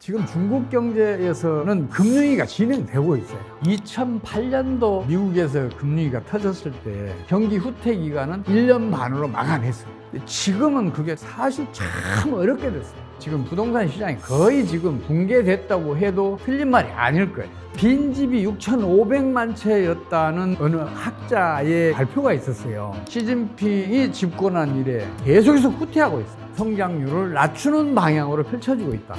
지금 중국 경제에서는 금융위기가 진행되고 있어요. 2008년도 미국에서 금융위기가 터졌을 때 경기 후퇴 기간은 1년 반으로 막아냈어요. 근데 지금은 그게 사실 참 어렵게 됐어요. 지금 부동산 시장이 거의 지금 붕괴됐다고 해도 틀린 말이 아닐 거예요. 빈집이 6,500만 채였다는 어느 학자의 발표가 있었어요. 시진핑이 집권한 이래 계속해서 후퇴하고 있어요. 성장률을 낮추는 방향으로 펼쳐지고 있다.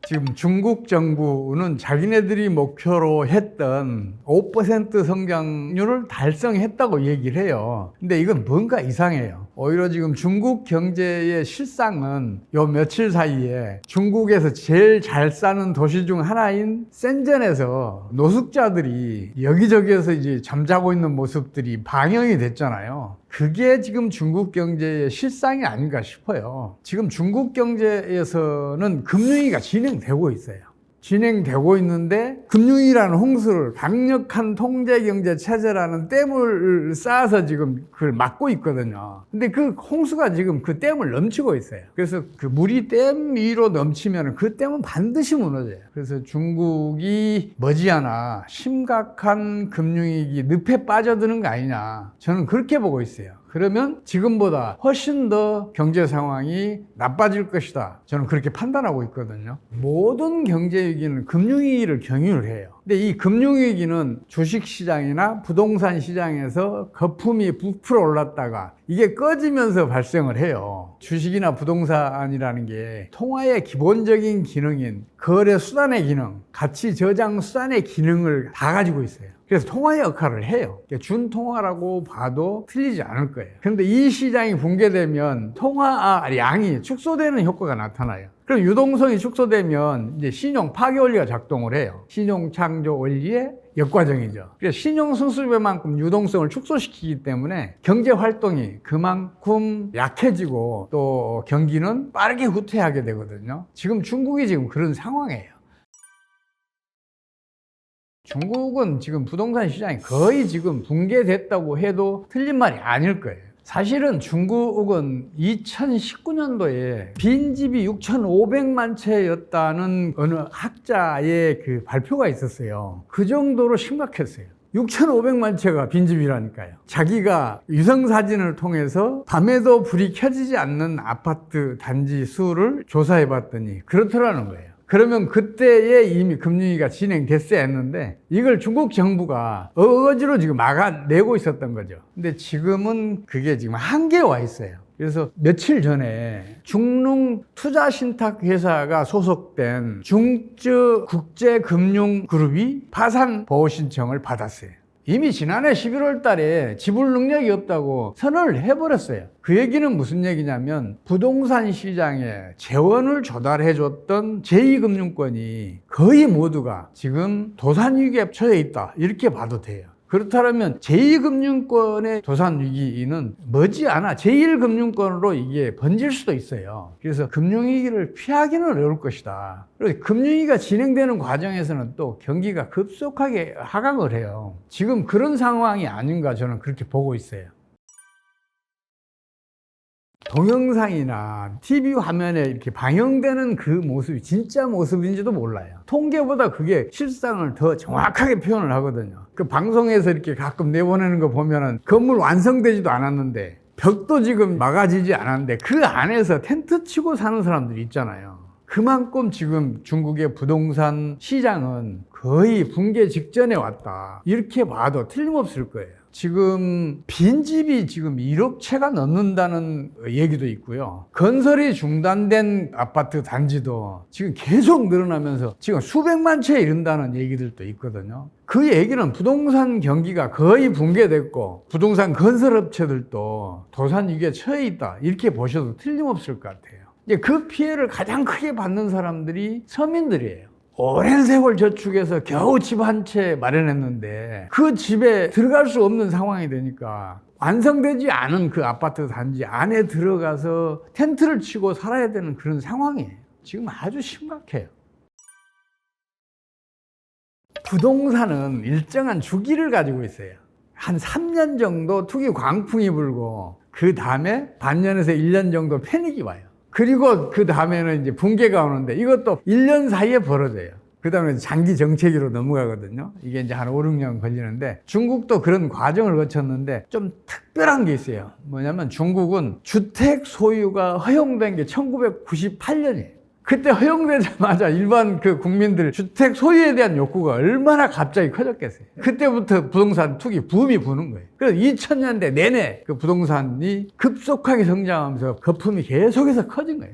지금 중국 정부는 자기네들이 목표로 했던 5% 성장률을 달성했다고 얘기를 해요. 근데 이건 뭔가 이상해요. 오히려 지금 중국 경제의 실상은 요 며칠 사이에 중국에서 제일 잘 사는 도시 중 하나인 센전에서 노숙자들이 여기저기에서 이제 잠자고 있는 모습들이 방영이 됐잖아요. 그게 지금 중국 경제의 실상이 아닌가 싶어요. 지금 중국 경제에서는 금융위기가 진행되고 있어요. 진행되고 있는데 금융위라는 홍수를 강력한 통제경제 체제라는 댐을 쌓아서 지금 그걸 막고 있거든요. 근데 그 홍수가 지금 그 댐을 넘치고 있어요. 그래서 그 물이 댐 위로 넘치면 그 댐은 반드시 무너져요. 그래서 중국이 머지않아 심각한 금융위기 늪에 빠져드는 거 아니냐, 저는 그렇게 보고 있어요. 그러면 지금보다 훨씬 더 경제 상황이 나빠질 것이다, 저는 그렇게 판단하고 있거든요. 모든 경제 위기는 금융위기를 경유를 해요. 근데 이 금융위기는 주식시장이나 부동산 시장에서 거품이 부풀어 올랐다가 이게 꺼지면서 발생을 해요. 주식이나 부동산이라는 게 통화의 기본적인 기능인 거래 수단의 기능, 가치 저장 수단의 기능을 다 가지고 있어요. 그래서 통화의 역할을 해요. 준통화라고 봐도 틀리지 않을 거예요. 그런데 이 시장이 붕괴되면 통화량이 축소되는 효과가 나타나요. 그럼 유동성이 축소되면 이제 신용 파괴 원리가 작동을 해요. 신용 창조 원리의 역과정이죠. 그래서 신용 승수배만큼 유동성을 축소시키기 때문에 경제 활동이 그만큼 약해지고 또 경기는 빠르게 후퇴하게 되거든요. 지금 중국이 지금 그런 상황이에요. 중국은 지금 부동산 시장이 거의 지금 붕괴됐다고 해도 틀린 말이 아닐 거예요. 사실은 중국은 2019년도에 빈집이 6,500만 채였다는 어느 학자의 그 발표가 있었어요. 그 정도로 심각했어요. 6,500만 채가 빈집이라니까요. 자기가 위성사진을 통해서 밤에도 불이 켜지지 않는 아파트 단지 수를 조사해 봤더니 그렇더라는 거예요. 그러면 그때에 이미 금융위기가 진행됐어야 했는데 이걸 중국 정부가 어거지로 지금 막아내고 있었던 거죠. 근데 지금은 그게 지금 한계에 와 있어요. 그래서 며칠 전에 중릉 투자신탁회사가 소속된 중쯔 국제금융그룹이 파산 보호 신청을 받았어요. 이미 지난해 11월 달에 지불 능력이 없다고 선언을 해버렸어요. 그 얘기는 무슨 얘기냐면 부동산 시장에 재원을 조달해줬던 제2금융권이 거의 모두가 지금 도산위기에 처해 있다, 이렇게 봐도 돼요. 그렇다면 제2금융권의 도산위기는 머지않아 제1금융권으로 이게 번질 수도 있어요. 그래서 금융위기를 피하기는 어려울 것이다. 그리고 금융위기가 진행되는 과정에서는 또 경기가 급속하게 하강을 해요. 지금 그런 상황이 아닌가, 저는 그렇게 보고 있어요. 동영상이나 TV 화면에 이렇게 방영되는 그 모습이 진짜 모습인지도 몰라요. 통계보다 그게 실상을 더 정확하게 표현을 하거든요. 그 방송에서 이렇게 가끔 내보내는 거 보면은 건물 완성되지도 않았는데 벽도 지금 막아지지 않았는데 그 안에서 텐트 치고 사는 사람들이 있잖아요. 그만큼 지금 중국의 부동산 시장은 거의 붕괴 직전에 왔다, 이렇게 봐도 틀림없을 거예요. 지금 빈집이 지금 1억 채가 넘는다는 얘기도 있고요. 건설이 중단된 아파트 단지도 지금 계속 늘어나면서 지금 수백만 채에 이른다는 얘기들도 있거든요. 그 얘기는 부동산 경기가 거의 붕괴됐고 부동산 건설업체들도 도산위기에 처해 있다, 이렇게 보셔도 틀림없을 것 같아요. 이제 그 피해를 가장 크게 받는 사람들이 서민들이에요. 오랜 세월 저축해서 겨우 집 한 채 마련했는데 그 집에 들어갈 수 없는 상황이 되니까 완성되지 않은 그 아파트 단지 안에 들어가서 텐트를 치고 살아야 되는 그런 상황이에요. 지금 아주 심각해요. 부동산은 일정한 주기를 가지고 있어요. 한 3년 정도 투기 광풍이 불고 그 다음에 반년에서 1년 정도 패닉이 와요. 그리고 그 다음에는 이제 붕괴가 오는데 이것도 1년 사이에 벌어져요. 그 다음에 장기 정체기로 넘어가거든요. 이게 이제 한 5, 6년 걸리는데 중국도 그런 과정을 거쳤는데 좀 특별한 게 있어요. 뭐냐면 중국은 주택 소유가 허용된 게 1998년이에요. 그때 허용되자마자 일반 그 국민들 주택 소유에 대한 욕구가 얼마나 갑자기 커졌겠어요. 그때부터 부동산 투기 붐이 부는 거예요. 그래서 2000년대 내내 그 부동산이 급속하게 성장하면서 거품이 계속해서 커진 거예요.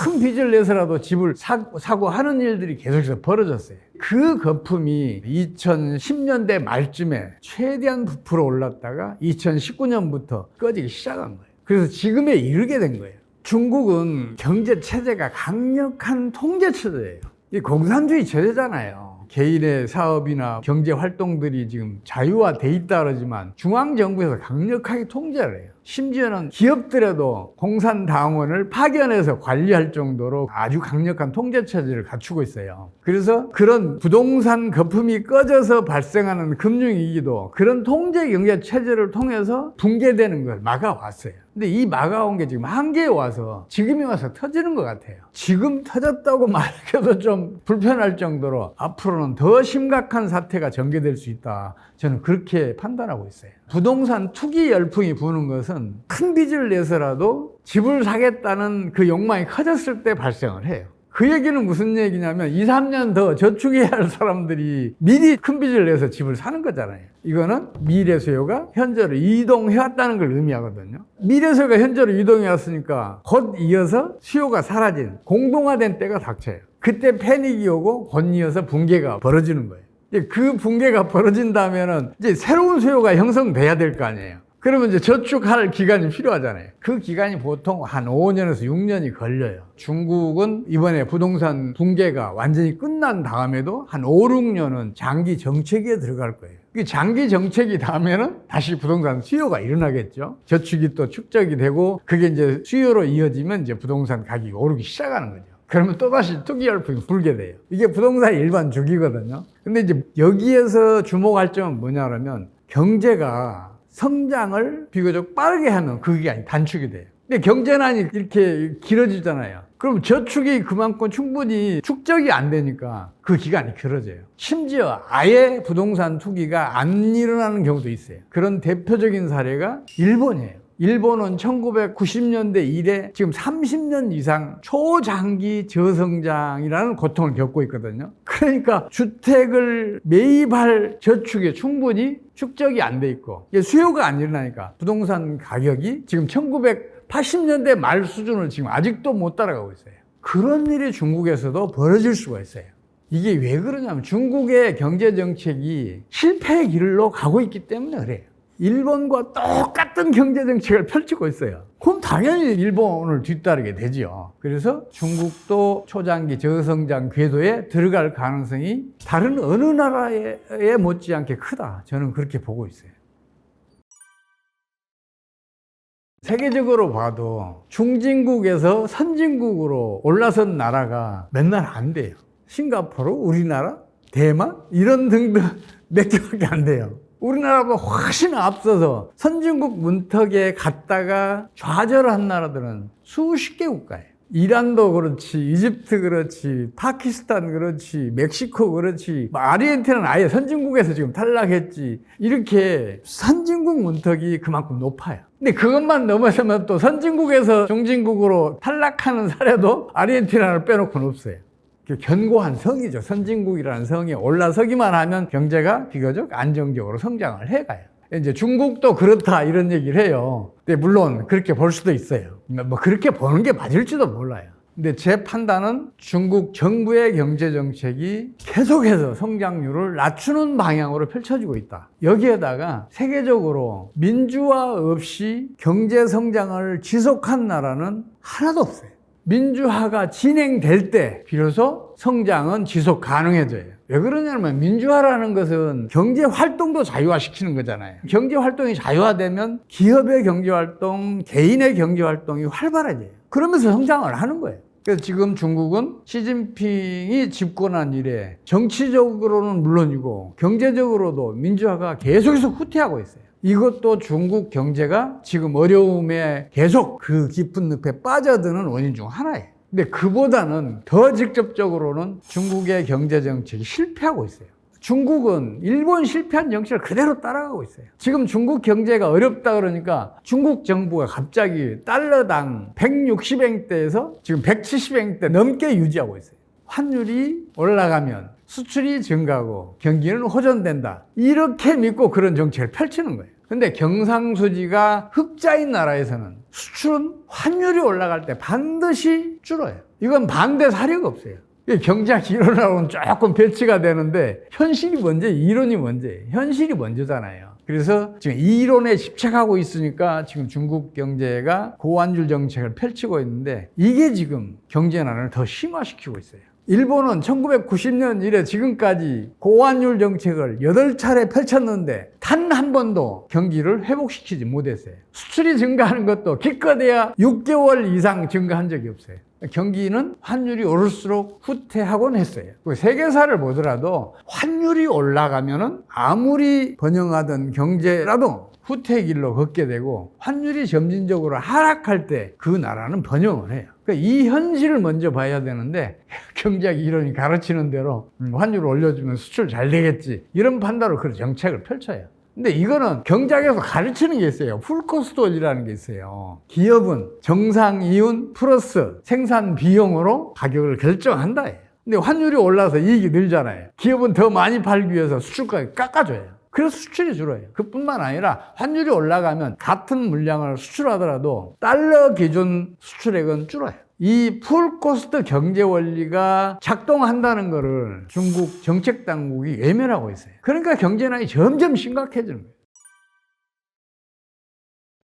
큰 빚을 내서라도 집을 사고 하는 일들이 계속해서 벌어졌어요. 그 거품이 2010년대 말쯤에 최대한 부풀어 올랐다가 2019년부터 꺼지기 시작한 거예요. 그래서 지금에 이르게 된 거예요. 중국은 경제 체제가 강력한 통제 체제예요. 이 공산주의 체제잖아요. 개인의 사업이나 경제 활동들이 지금 자유화돼 있다 그러지만 중앙정부에서 강력하게 통제를 해요. 심지어는 기업들에도 공산당원을 파견해서 관리할 정도로 아주 강력한 통제체제를 갖추고 있어요. 그래서 그런 부동산 거품이 꺼져서 발생하는 금융위기도 그런 통제경제체제를 통해서 붕괴되는 걸 막아왔어요. 근데 이 막아온 게 지금 한계에 와서 지금이 와서 터지는 것 같아요. 지금 터졌다고 말해도 좀 불편할 정도로 앞으로는 더 심각한 사태가 전개될 수 있다. 저는 그렇게 판단하고 있어요. 부동산 투기 열풍이 부는 것은 큰 빚을 내서라도 집을 사겠다는 그 욕망이 커졌을 때 발생을 해요. 그 얘기는 무슨 얘기냐면 2, 3년 더 저축해야 할 사람들이 미리 큰 빚을 내서 집을 사는 거잖아요. 이거는 미래 수요가 현재로 이동해왔다는 걸 의미하거든요. 미래 수요가 현재로 이동해왔으니까 곧 이어서 수요가 사라진 공동화된 때가 닥쳐요. 그때 패닉이 오고 곧 이어서 붕괴가 벌어지는 거예요. 그 붕괴가 벌어진다면은 이제 새로운 수요가 형성돼야 될 거 아니에요. 그러면 이제 저축할 기간이 필요하잖아요. 그 기간이 보통 한 5년에서 6년이 걸려요. 중국은 이번에 부동산 붕괴가 완전히 끝난 다음에도 한 5, 6년은 장기 정체기에 들어갈 거예요. 장기 정체기 다음에는 다시 부동산 수요가 일어나겠죠. 저축이 또 축적이 되고 그게 이제 수요로 이어지면 이제 부동산 가격이 오르기 시작하는 거죠. 그러면 또다시 투기 열풍이 불게 돼요. 이게 부동산의 일반 주기거든요. 근데 이제 여기에서 주목할 점은 뭐냐면 경제가 성장을 비교적 빠르게 하면 그 기간이 단축이 돼요. 근데 경제난이 이렇게 길어지잖아요. 그럼 저축이 그만큼 충분히 축적이 안 되니까 그 기간이 길어져요. 심지어 아예 부동산 투기가 안 일어나는 경우도 있어요. 그런 대표적인 사례가 일본이에요. 일본은 1990년대 이래 지금 30년 이상 초장기 저성장이라는 고통을 겪고 있거든요. 그러니까 주택을 매입할 저축에 충분히 축적이 안 돼 있고 수요가 안 일어나니까 부동산 가격이 지금 1980년대 말 수준을 지금 아직도 못 따라가고 있어요. 그런 일이 중국에서도 벌어질 수가 있어요. 이게 왜 그러냐면 중국의 경제정책이 실패의 길로 가고 있기 때문에 그래요. 일본과 똑같은 경제정책을 펼치고 있어요. 그럼 당연히 일본을 뒤따르게 되죠. 그래서 중국도 초장기 저성장 궤도에 들어갈 가능성이 다른 어느 나라에 못지않게 크다. 저는 그렇게 보고 있어요. 세계적으로 봐도 중진국에서 선진국으로 올라선 나라가 맨날 안 돼요. 싱가포르, 우리나라, 대만 이런 등등 몇 개밖에 안 돼요. 우리나라보다 훨씬 앞서서 선진국 문턱에 갔다가 좌절한 나라들은 수십 개 국가예요. 이란도 그렇지, 이집트 그렇지, 파키스탄 그렇지, 멕시코 그렇지, 아르헨티나는 아예 선진국에서 지금 탈락했지. 이렇게 선진국 문턱이 그만큼 높아요. 근데 그것만 넘어서면 또 선진국에서 중진국으로 탈락하는 사례도 아르헨티나를 빼놓고는 없어요. 견고한 성이죠. 선진국이라는 성에 올라서기만 하면 경제가 비교적 안정적으로 성장을 해가요. 이제 중국도 그렇다 이런 얘기를 해요. 근데 물론 그렇게 볼 수도 있어요. 뭐 그렇게 보는 게 맞을지도 몰라요. 근데 제 판단은 중국 정부의 경제 정책이 계속해서 성장률을 낮추는 방향으로 펼쳐지고 있다. 여기에다가 세계적으로 민주화 없이 경제 성장을 지속한 나라는 하나도 없어요. 민주화가 진행될 때 비로소 성장은 지속 가능해져요. 왜 그러냐면 민주화라는 것은 경제 활동도 자유화시키는 거잖아요. 경제 활동이 자유화되면 기업의 경제 활동, 개인의 경제 활동이 활발해져요. 그러면서 성장을 하는 거예요. 그래서 지금 중국은 시진핑이 집권한 이래 정치적으로는 물론이고 경제적으로도 민주화가 계속해서 후퇴하고 있어요. 이것도 중국 경제가 지금 어려움에 계속 그 깊은 늪에 빠져드는 원인 중 하나예요. 근데 그보다는 더 직접적으로는 중국의 경제 정책이 실패하고 있어요. 중국은 일본 실패한 정책을 그대로 따라가고 있어요. 지금 중국 경제가 어렵다 그러니까 중국 정부가 갑자기 달러당 160엔대에서 지금 170엔대 넘게 유지하고 있어요. 환율이 올라가면 수출이 증가하고 경기는 호전된다. 이렇게 믿고 그런 정책을 펼치는 거예요. 근데 경상수지가 흑자인 나라에서는 수출은 환율이 올라갈 때 반드시 줄어요. 이건 반대 사례가 없어요. 경제학 이론하고는 조금 배치가 되는데 현실이 먼저, 이론이 먼저예요. 현실이 먼저잖아요. 그래서 지금 이론에 집착하고 있으니까 지금 중국 경제가 고환율 정책을 펼치고 있는데 이게 지금 경제난을 더 심화시키고 있어요. 일본은 1990년 이래 지금까지 고환율 정책을 8차례 펼쳤는데 단 한 번도 경기를 회복시키지 못했어요. 수출이 증가하는 것도 기껏해야 6개월 이상 증가한 적이 없어요. 경기는 환율이 오를수록 후퇴하곤 했어요. 세계사를 보더라도 환율이 올라가면은 아무리 번영하던 경제라도 후퇴의 길로 걷게 되고 환율이 점진적으로 하락할 때 그 나라는 번영을 해요. 그러니까 이 현실을 먼저 봐야 되는데 경제학 이론이 가르치는 대로 환율을 올려주면 수출 잘 되겠지 이런 판단으로 그런 정책을 펼쳐요. 근데 이거는 경제학에서 가르치는 게 있어요. 풀코스트원이라는 게 있어요. 기업은 정상이윤 플러스 생산 비용으로 가격을 결정한다. 근데 환율이 올라서 이익이 늘잖아요. 기업은 더 많이 팔기 위해서 수출가를 깎아줘요. 그래서 수출이 줄어요. 그뿐만 아니라 환율이 올라가면 같은 물량을 수출하더라도 달러 기준 수출액은 줄어요. 이 풀코스트 경제 원리가 작동한다는 것을 중국 정책 당국이 외면하고 있어요. 그러니까 경제난이 점점 심각해지는 거예요.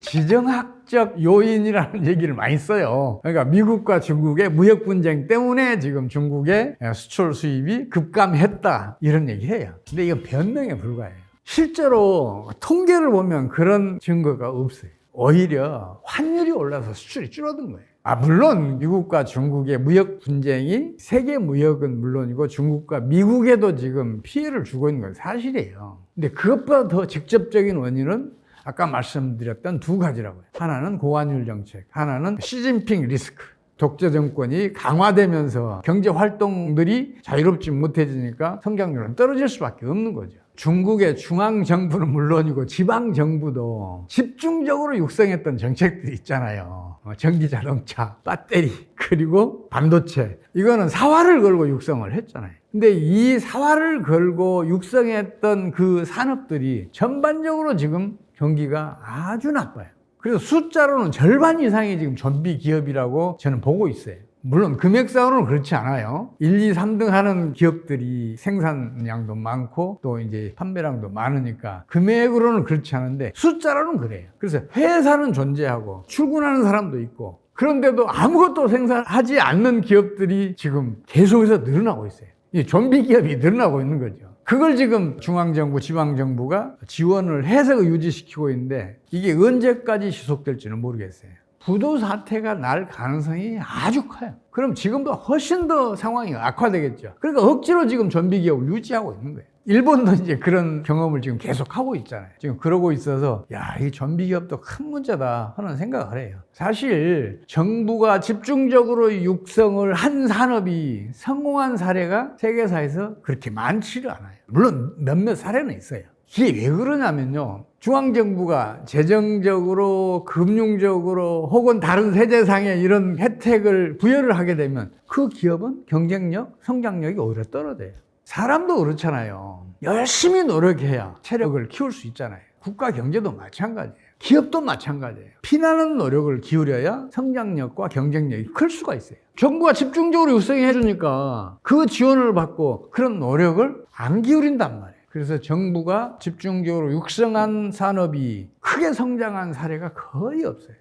지정학적 요인이라는 얘기를 많이 써요. 그러니까 미국과 중국의 무역 분쟁 때문에 지금 중국의 수출 수입이 급감했다 이런 얘기해요. 근데 이건 변명에 불과해요. 실제로 통계를 보면 그런 증거가 없어요. 오히려 환율이 올라서 수출이 줄어든 거예요. 물론 미국과 중국의 무역 분쟁이 세계 무역은 물론이고 중국과 미국에도 지금 피해를 주고 있는 건 사실이에요. 근데 그것보다 더 직접적인 원인은 아까 말씀드렸던 두 가지라고요. 하나는 고환율 정책, 하나는 시진핑 리스크. 독재 정권이 강화되면서 경제 활동들이 자유롭지 못해지니까 성장률은 떨어질 수밖에 없는 거죠. 중국의 중앙정부는 물론이고 지방정부도 집중적으로 육성했던 정책들이 있잖아요. 전기자동차, 배터리, 그리고 반도체. 이거는 사활을 걸고 육성을 했잖아요. 근데 이 사활을 걸고 육성했던 그 산업들이 전반적으로 지금 경기가 아주 나빠요. 그래서 숫자로는 절반 이상이 지금 좀비 기업이라고 저는 보고 있어요. 물론 금액상으로는 그렇지 않아요. 1, 2, 3등 하는 기업들이 생산량도 많고 또 이제 판매량도 많으니까 금액으로는 그렇지 않은데 숫자로는 그래요. 그래서 회사는 존재하고 출근하는 사람도 있고 그런데도 아무것도 생산하지 않는 기업들이 지금 계속해서 늘어나고 있어요. 이 좀비 기업이 늘어나고 있는 거죠. 그걸 지금 중앙정부, 지방정부가 지원을 해서 유지시키고 있는데 이게 언제까지 지속될지는 모르겠어요. 부도 사태가 날 가능성이 아주 커요. 그럼 지금도 훨씬 더 상황이 악화되겠죠. 그러니까 억지로 지금 좀비 기업을 유지하고 있는 거예요. 일본도 이제 그런 경험을 지금 계속 하고 있잖아요. 지금 그러고 있어서 이 좀비 기업도 큰 문제다 하는 생각을 해요. 사실 정부가 집중적으로 육성을 한 산업이 성공한 사례가 세계사에서 그렇게 많지를 않아요. 물론 몇몇 사례는 있어요. 이게 왜 그러냐면요. 중앙정부가 재정적으로, 금융적으로 혹은 다른 세제상의 이런 혜택을 부여를 하게 되면 그 기업은 경쟁력, 성장력이 오히려 떨어져요. 사람도 그렇잖아요. 열심히 노력해야 체력을 키울 수 있잖아요. 국가 경제도 마찬가지예요. 기업도 마찬가지예요. 피나는 노력을 기울여야 성장력과 경쟁력이 클 수가 있어요. 정부가 집중적으로 육성해 주니까 그 지원을 받고 그런 노력을 안 기울인단 말이에요. 그래서 정부가 집중적으로 육성한 산업이 크게 성장한 사례가 거의 없어요.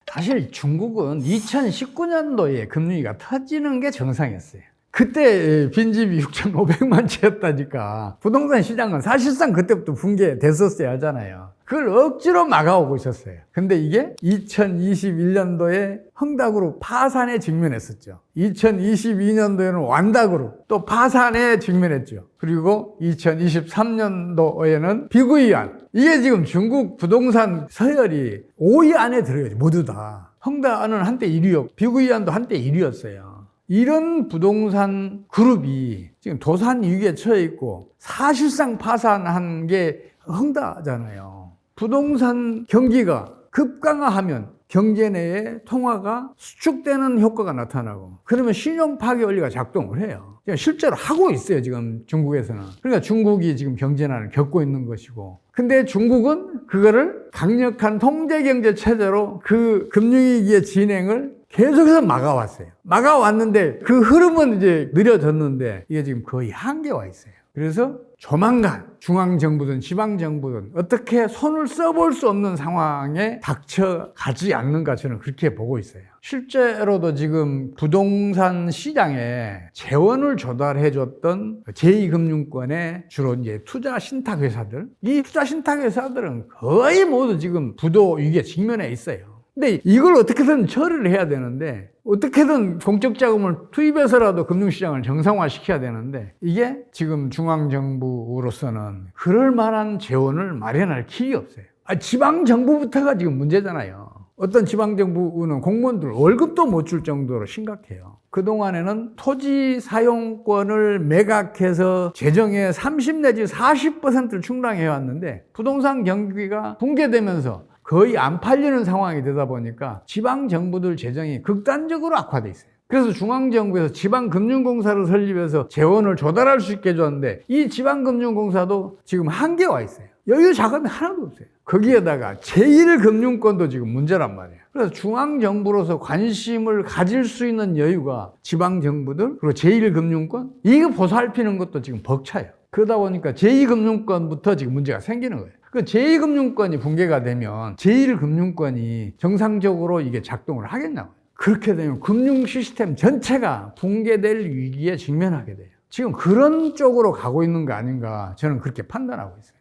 사실 중국은 2019년도에 금융위기가 터지는 게 정상이었어요. 그때 빈집이 6,500만 채였다니까 부동산 시장은 사실상 그때부터 붕괴됐었어야 하잖아요. 그걸 억지로 막아오고 있었어요. 근데 이게 2021년도에 헝다그룹 파산에 직면했었죠. 2022년도에는 완다그룹 또 파산에 직면했죠. 그리고 2023년도에는 비구이안. 이게 지금 중국 부동산 서열이 5위 안에 들어요. 모두 다. 헝다는 한때 1위였고 비구이안도 한때 1위였어요. 이런 부동산 그룹이 지금 도산 위기에 처해 있고 사실상 파산한 게 헝다잖아요. 부동산 경기가 급강하하면 경제 내에 통화가 수축되는 효과가 나타나고 그러면 신용 파괴 원리가 작동을 해요. 실제로 하고 있어요, 지금 중국에서는. 그러니까 중국이 지금 경제난을 겪고 있는 것이고. 근데 중국은 그거를 강력한 통제경제 체제로 그 금융위기의 진행을 계속해서 막아왔어요. 막아왔는데 그 흐름은 이제 느려졌는데 이게 지금 거의 한계에 와 있어요. 그래서 조만간 중앙정부든 지방정부든 어떻게 손을 써볼 수 없는 상황에 닥쳐가지 않는가 저는 그렇게 보고 있어요. 실제로도 지금 부동산 시장에 재원을 조달해줬던 제2금융권의 주로 이제 투자 신탁회사들, 이 투자 신탁회사들은 거의 모두 지금 부도 위기에 직면해 있어요. 근데 이걸 어떻게든 처리를 해야 되는데 어떻게든 공적 자금을 투입해서라도 금융시장을 정상화시켜야 되는데 이게 지금 중앙정부로서는 그럴 만한 재원을 마련할 길이 없어요. 지방정부부터가 지금 문제잖아요. 어떤 지방정부는 공무원들 월급도 못 줄 정도로 심각해요. 그동안에는 토지 사용권을 매각해서 재정의 30 내지 40%를 충당해 왔는데 부동산 경기가 붕괴되면서 거의 안 팔리는 상황이 되다 보니까 지방정부들 재정이 극단적으로 악화돼 있어요. 그래서 중앙정부에서 지방금융공사를 설립해서 재원을 조달할 수 있게 해줬는데 이 지방금융공사도 지금 한계에 와 있어요. 여유 자금이 하나도 없어요. 거기에다가 제1금융권도 지금 문제란 말이에요. 그래서 중앙정부로서 관심을 가질 수 있는 여유가 지방정부들 그리고 제1금융권 이거 보살피는 것도 지금 벅차요. 그러다 보니까 제2금융권부터 지금 문제가 생기는 거예요. 그 제2금융권이 붕괴가 되면 제1금융권이 정상적으로 이게 작동을 하겠냐고요. 그렇게 되면 금융 시스템 전체가 붕괴될 위기에 직면하게 돼요. 지금 그런 쪽으로 가고 있는 거 아닌가 저는 그렇게 판단하고 있어요.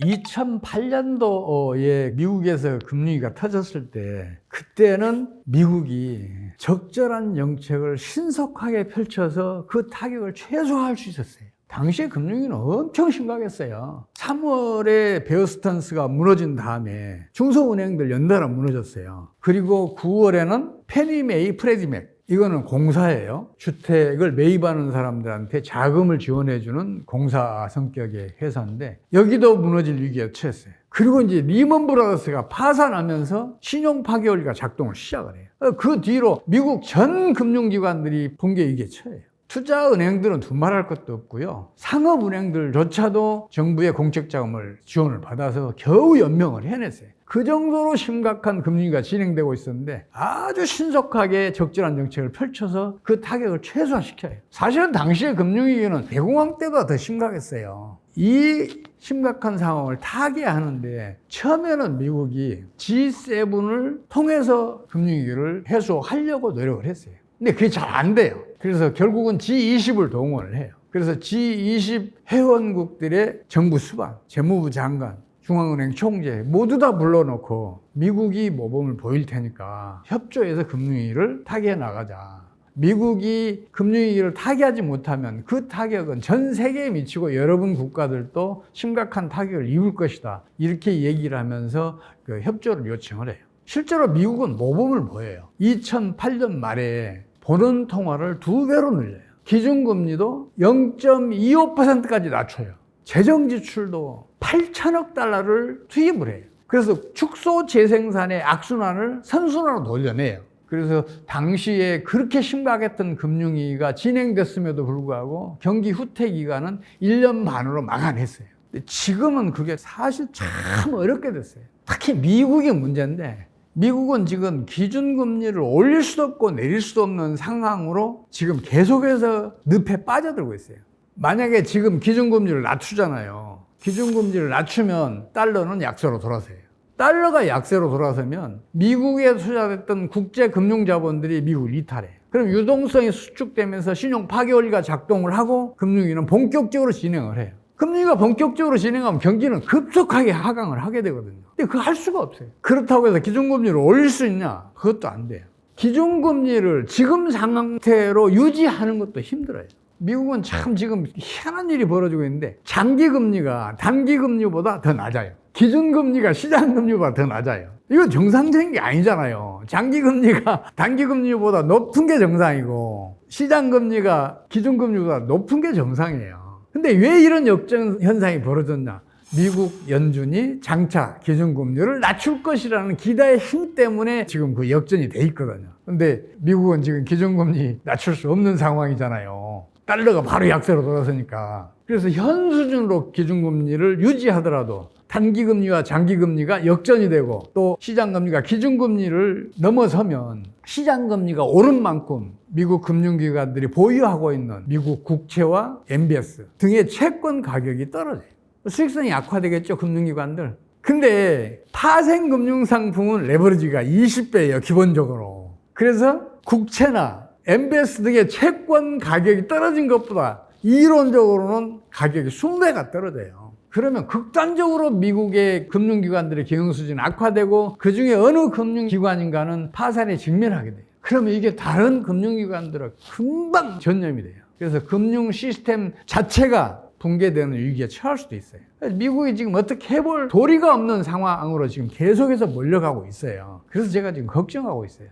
2008년도에 미국에서 금융위기가 터졌을 때 그때는 미국이 적절한 정책을 신속하게 펼쳐서 그 타격을 최소화할 수 있었어요. 당시에 금융위기는 엄청 심각했어요. 3월에 베어스턴스가 무너진 다음에 중소은행들 연달아 무너졌어요. 그리고 9월에는 페니메이, 프레디맥 이거는 공사예요. 주택을 매입하는 사람들한테 자금을 지원해주는 공사 성격의 회사인데 여기도 무너질 위기에 처했어요. 그리고 이제 리먼 브라더스가 파산하면서 신용 파괴 원리가 작동을 시작을 해요. 그 뒤로 미국 전 금융기관들이 붕괴 위기에 처해요. 투자은행들은 두말할 것도 없고요. 상업은행들조차도 정부의 공적자금을 지원을 받아서 겨우 연명을 해냈어요. 그 정도로 심각한 금융위기가 진행되고 있었는데 아주 신속하게 적절한 정책을 펼쳐서 그 타격을 최소화시켜요. 사실은 당시의 금융위기는 대공황 때보다 더 심각했어요. 이 심각한 상황을 타개하는데 처음에는 미국이 G7을 통해서 금융위기를 해소하려고 노력을 했어요. 근데 그게 잘 안 돼요. 그래서 결국은 G20을 동원을 해요. 그래서 G20 회원국들의 정부 수반, 재무부 장관, 중앙은행 총재 모두 다 불러놓고 미국이 모범을 보일 테니까 협조해서 금융위기를 타개해 나가자. 미국이 금융위기를 타개하지 못하면 그 타격은 전 세계에 미치고 여러분 국가들도 심각한 타격을 입을 것이다. 이렇게 얘기를 하면서 그 협조를 요청을 해요. 실제로 미국은 모범을 보여요. 2008년 말에 보는 통화를 2배로 늘려요. 기준금리도 0.25%까지 낮춰요. 재정지출도 8천억 달러를 투입을 해요. 그래서 축소 재생산의 악순환을 선순환으로 돌려내요. 그래서 당시에 그렇게 심각했던 금융위기가 진행됐음에도 불구하고 경기 후퇴 기간은 1년 반으로 막아냈어요. 근데 지금은 그게 사실 참 어렵게 됐어요. 특히 미국이 문제인데 미국은 지금 기준금리를 올릴 수도 없고 내릴 수도 없는 상황으로 지금 계속해서 늪에 빠져들고 있어요. 만약에 지금 기준금리를 낮추잖아요. 기준금리를 낮추면 달러는 약세로 돌아서요. 달러가 약세로 돌아서면 미국에 투자됐던 국제금융자본들이 미국을 이탈해요. 그럼 유동성이 수축되면서 신용 파괴 원리가 작동을 하고 금융위기는 본격적으로 진행을 해요. 금리가 본격적으로 진행하면 경기는 급속하게 하강을 하게 되거든요. 근데 그거 할 수가 없어요. 그렇다고 해서 기준금리를 올릴 수 있냐? 그것도 안 돼요. 기준금리를 지금 상태로 유지하는 것도 힘들어요. 미국은 참 지금 희한한 일이 벌어지고 있는데 장기금리가 단기금리보다 더 낮아요. 기준금리가 시장금리보다 더 낮아요. 이건 정상적인 게 아니잖아요. 장기금리가 단기금리보다 높은 게 정상이고 시장금리가 기준금리보다 높은 게 정상이에요. 근데 왜 이런 역전 현상이 벌어졌냐? 미국 연준이 장차 기준금리를 낮출 것이라는 기대의 힘 때문에 지금 그 역전이 돼 있거든요. 근데 미국은 지금 기준금리 낮출 수 없는 상황이잖아요. 달러가 바로 약세로 돌아서니까. 그래서 현 수준으로 기준금리를 유지하더라도 단기금리와 장기금리가 역전이 되고 또 시장금리가 기준금리를 넘어서면 시장금리가 오른 만큼 미국 금융기관들이 보유하고 있는 미국 국채와 MBS 등의 채권 가격이 떨어져요. 수익성이 악화되겠죠, 금융기관들. 근데 파생금융상품은 레버리지가 20배예요, 기본적으로. 그래서 국채나 MBS 등의 채권 가격이 떨어진 것보다 이론적으로는 가격이 20배가 떨어져요. 그러면 극단적으로 미국의 금융기관들의 경영 수준이 악화되고 그중에 어느 금융기관인가는 파산에 직면하게 돼요. 그러면 이게 다른 금융기관들은 금방 전염이 돼요. 그래서 금융 시스템 자체가 붕괴되는 위기에 처할 수도 있어요. 미국이 지금 어떻게 해볼 도리가 없는 상황으로 지금 계속해서 몰려가고 있어요. 그래서 제가 지금 걱정하고 있어요.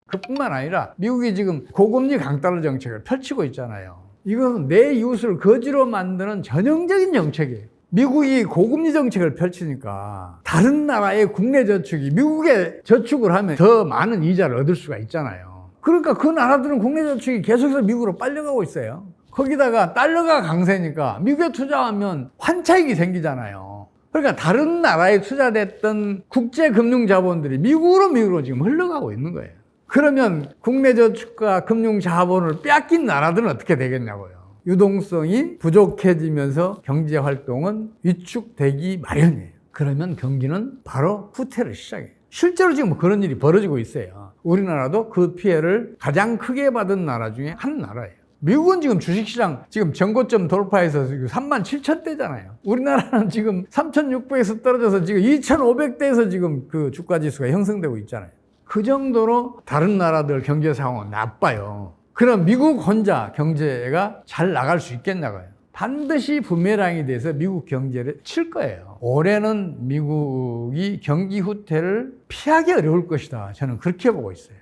그뿐만 아니라 미국이 지금 고금리 강달러 정책을 펼치고 있잖아요. 이건 내 이웃을 거지로 만드는 전형적인 정책이에요. 미국이 고금리 정책을 펼치니까 다른 나라의 국내 저축이 미국에 저축을 하면 더 많은 이자를 얻을 수가 있잖아요. 그러니까 그 나라들은 국내 저축이 계속해서 미국으로 빨려가고 있어요. 거기다가 달러가 강세니까 미국에 투자하면 환차익이 생기잖아요. 그러니까 다른 나라에 투자됐던 국제금융자본들이 미국으로 지금 흘러가고 있는 거예요. 그러면 국내 저축과 금융자본을 빼앗긴 나라들은 어떻게 되겠냐고요. 유동성이 부족해지면서 경제활동은 위축되기 마련이에요. 그러면 경기는 바로 후퇴를 시작해요. 실제로 지금 그런 일이 벌어지고 있어요. 우리나라도 그 피해를 가장 크게 받은 나라 중에 한 나라예요. 미국은 지금 주식시장 지금 전고점 돌파해서 37,000대잖아요. 우리나라는 지금 3,600에서 떨어져서 지금 2,500대에서 지금 그 주가지수가 형성되고 있잖아요. 그 정도로 다른 나라들 경제 상황은 나빠요. 그럼 미국 혼자 경제가 잘 나갈 수 있겠냐고요. 반드시 부메랑이 돼서 미국 경제를 칠 거예요. 올해는 미국이 경기 후퇴를 피하기 어려울 것이다. 저는 그렇게 보고 있어요.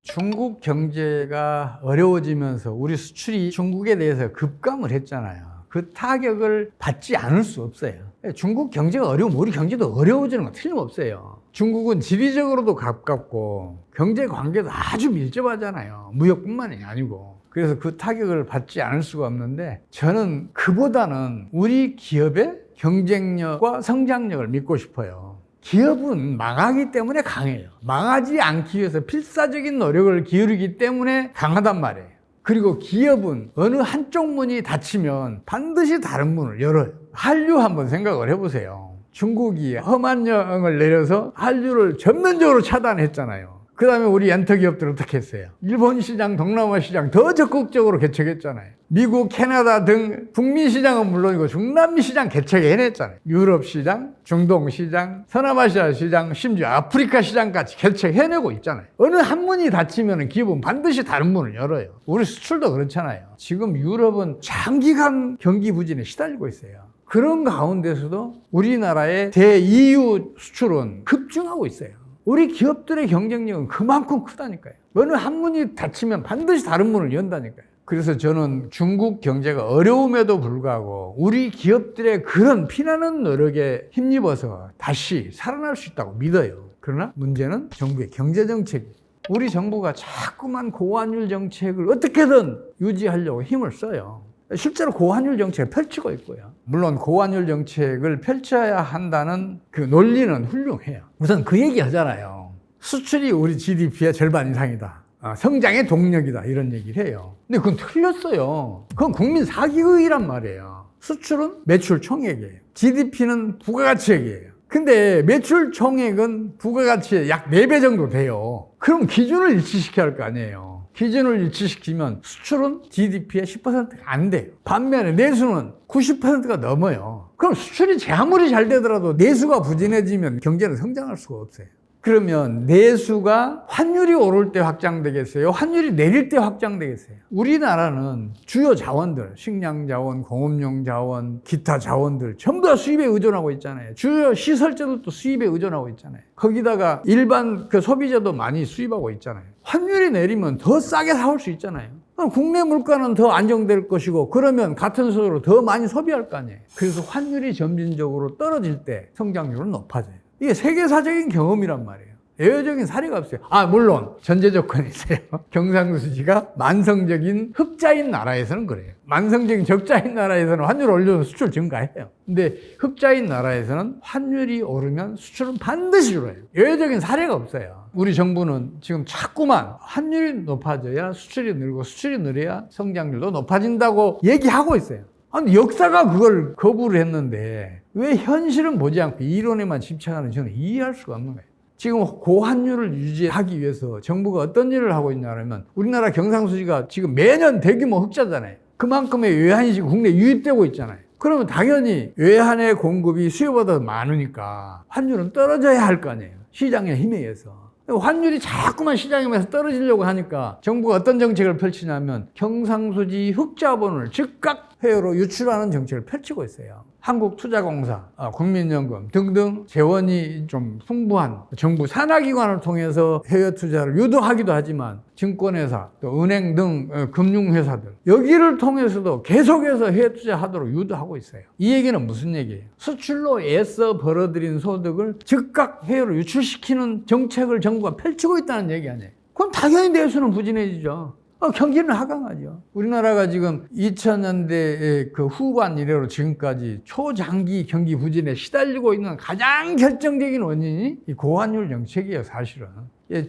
중국 경제가 어려워지면서 우리 수출이 중국에 대해서 급감을 했잖아요. 그 타격을 받지 않을 수 없어요. 중국 경제가 어려우면 우리 경제도 어려워지는 건 틀림없어요. 중국은 지리적으로도 가깝고 경제 관계도 아주 밀접하잖아요. 무역뿐만이 아니고. 그래서 그 타격을 받지 않을 수가 없는데 저는 그보다는 우리 기업의 경쟁력과 성장력을 믿고 싶어요. 기업은 망하기 때문에 강해요. 망하지 않기 위해서 필사적인 노력을 기울이기 때문에 강하단 말이에요. 그리고 기업은 어느 한쪽 문이 닫히면 반드시 다른 문을 열어요. 한류 한번 생각을 해보세요. 중국이 험한 영을 내려서 한류를 전면적으로 차단했잖아요. 그 다음에 우리 엔터기업들 어떻게 했어요? 일본 시장, 동남아 시장 더 적극적으로 개척했잖아요. 미국, 캐나다 등 북미 시장은 물론이고 중남미 시장 개척해냈잖아요. 유럽 시장, 중동 시장, 서남아시아 시장, 심지어 아프리카 시장까지 개척해내고 있잖아요. 어느 한 문이 닫히면 기업은 반드시 다른 문을 열어요. 우리 수출도 그렇잖아요. 지금 유럽은 장기간 경기 부진에 시달리고 있어요. 그런 가운데서도 우리나라의 대-EU 수출은 급증하고 있어요. 우리 기업들의 경쟁력은 그만큼 크다니까요. 어느 한 문이 닫히면 반드시 다른 문을 연다니까요. 그래서 저는 중국 경제가 어려움에도 불구하고 우리 기업들의 그런 피나는 노력에 힘입어서 다시 살아날 수 있다고 믿어요. 그러나 문제는 정부의 경제정책이에요. 우리 정부가 자꾸만 고환율 정책을 어떻게든 유지하려고 힘을 써요. 실제로 고환율 정책을 펼치고 있고요. 물론 고환율 정책을 펼쳐야 한다는 그 논리는 훌륭해요. 우선 그 얘기 하잖아요. 수출이 우리 GDP의 절반 이상이다. 성장의 동력이다. 이런 얘기를 해요. 근데 그건 틀렸어요. 그건 국민 사기극이란 말이에요. 수출은 매출 총액이에요. GDP는 부가가치액이에요. 근데 매출 총액은 부가가치의 약 4배 정도 돼요. 그럼 기준을 일치시켜야 할 거 아니에요. 기준을 일치시키면 수출은 GDP의 10%가 안 돼요. 반면에 내수는 90%가 넘어요. 그럼 수출이 아무리 잘 되더라도 내수가 부진해지면 경제는 성장할 수가 없어요. 그러면 내수가 환율이 오를 때 확장되겠어요? 환율이 내릴 때 확장되겠어요? 우리나라는 주요 자원들, 식량 자원, 공업용 자원, 기타 자원들 전부 다 수입에 의존하고 있잖아요. 주요 시설재들도 수입에 의존하고 있잖아요. 거기다가 일반 소비재도 많이 수입하고 있잖아요. 환율이 내리면 더 싸게 사올 수 있잖아요. 국내 물가는 더 안정될 것이고 그러면 같은 수요로 더 많이 소비할 거 아니에요. 그래서 환율이 점진적으로 떨어질 때 성장률은 높아져요. 이게 세계사적인 경험이란 말이에요. 예외적인 사례가 없어요. 물론 전제 조건이 있어요. 경상수지가 만성적인 흑자인 나라에서는 그래요. 만성적인 적자인 나라에서는 환율 올려서 수출 증가해요. 근데 흑자인 나라에서는 환율이 오르면 수출은 반드시 줄어요. 예외적인 사례가 없어요. 우리 정부는 지금 자꾸만 환율이 높아져야 수출이 늘고 수출이 늘어야 성장률도 높아진다고 얘기하고 있어요. 아니, 역사가 그걸 거부를 했는데 왜 현실은 보지 않고 이론에만 집착하는 저는 이해할 수가 없는 거예요. 지금 고환율을 유지하기 위해서 정부가 어떤 일을 하고 있냐면 우리나라 경상수지가 지금 매년 대규모 흑자잖아요. 그만큼의 외환이 지금 국내에 유입되고 있잖아요. 그러면 당연히 외환의 공급이 수요보다 많으니까 환율은 떨어져야 할 거 아니에요. 시장의 힘에 의해서. 환율이 자꾸만 시장에서 떨어지려고 하니까 정부가 어떤 정책을 펼치냐면 경상수지 흑자본을 즉각 해외로 유출하는 정책을 펼치고 있어요. 한국투자공사, 국민연금 등등 재원이 좀 풍부한 정부 산하기관을 통해서 해외 투자를 유도하기도 하지만 증권회사, 또 은행 등 금융회사들 여기를 통해서도 계속해서 해외 투자하도록 유도하고 있어요. 이 얘기는 무슨 얘기예요? 수출로 애써 벌어들인 소득을 즉각 해외로 유출시키는 정책을 정부가 펼치고 있다는 얘기 아니에요. 그럼 당연히 내수는 부진해지죠. 경기는 하강하죠. 우리나라가 지금 2000년대 그 후반 이래로 지금까지 초장기 경기 부진에 시달리고 있는 가장 결정적인 원인이 이 고환율 정책이에요, 사실은.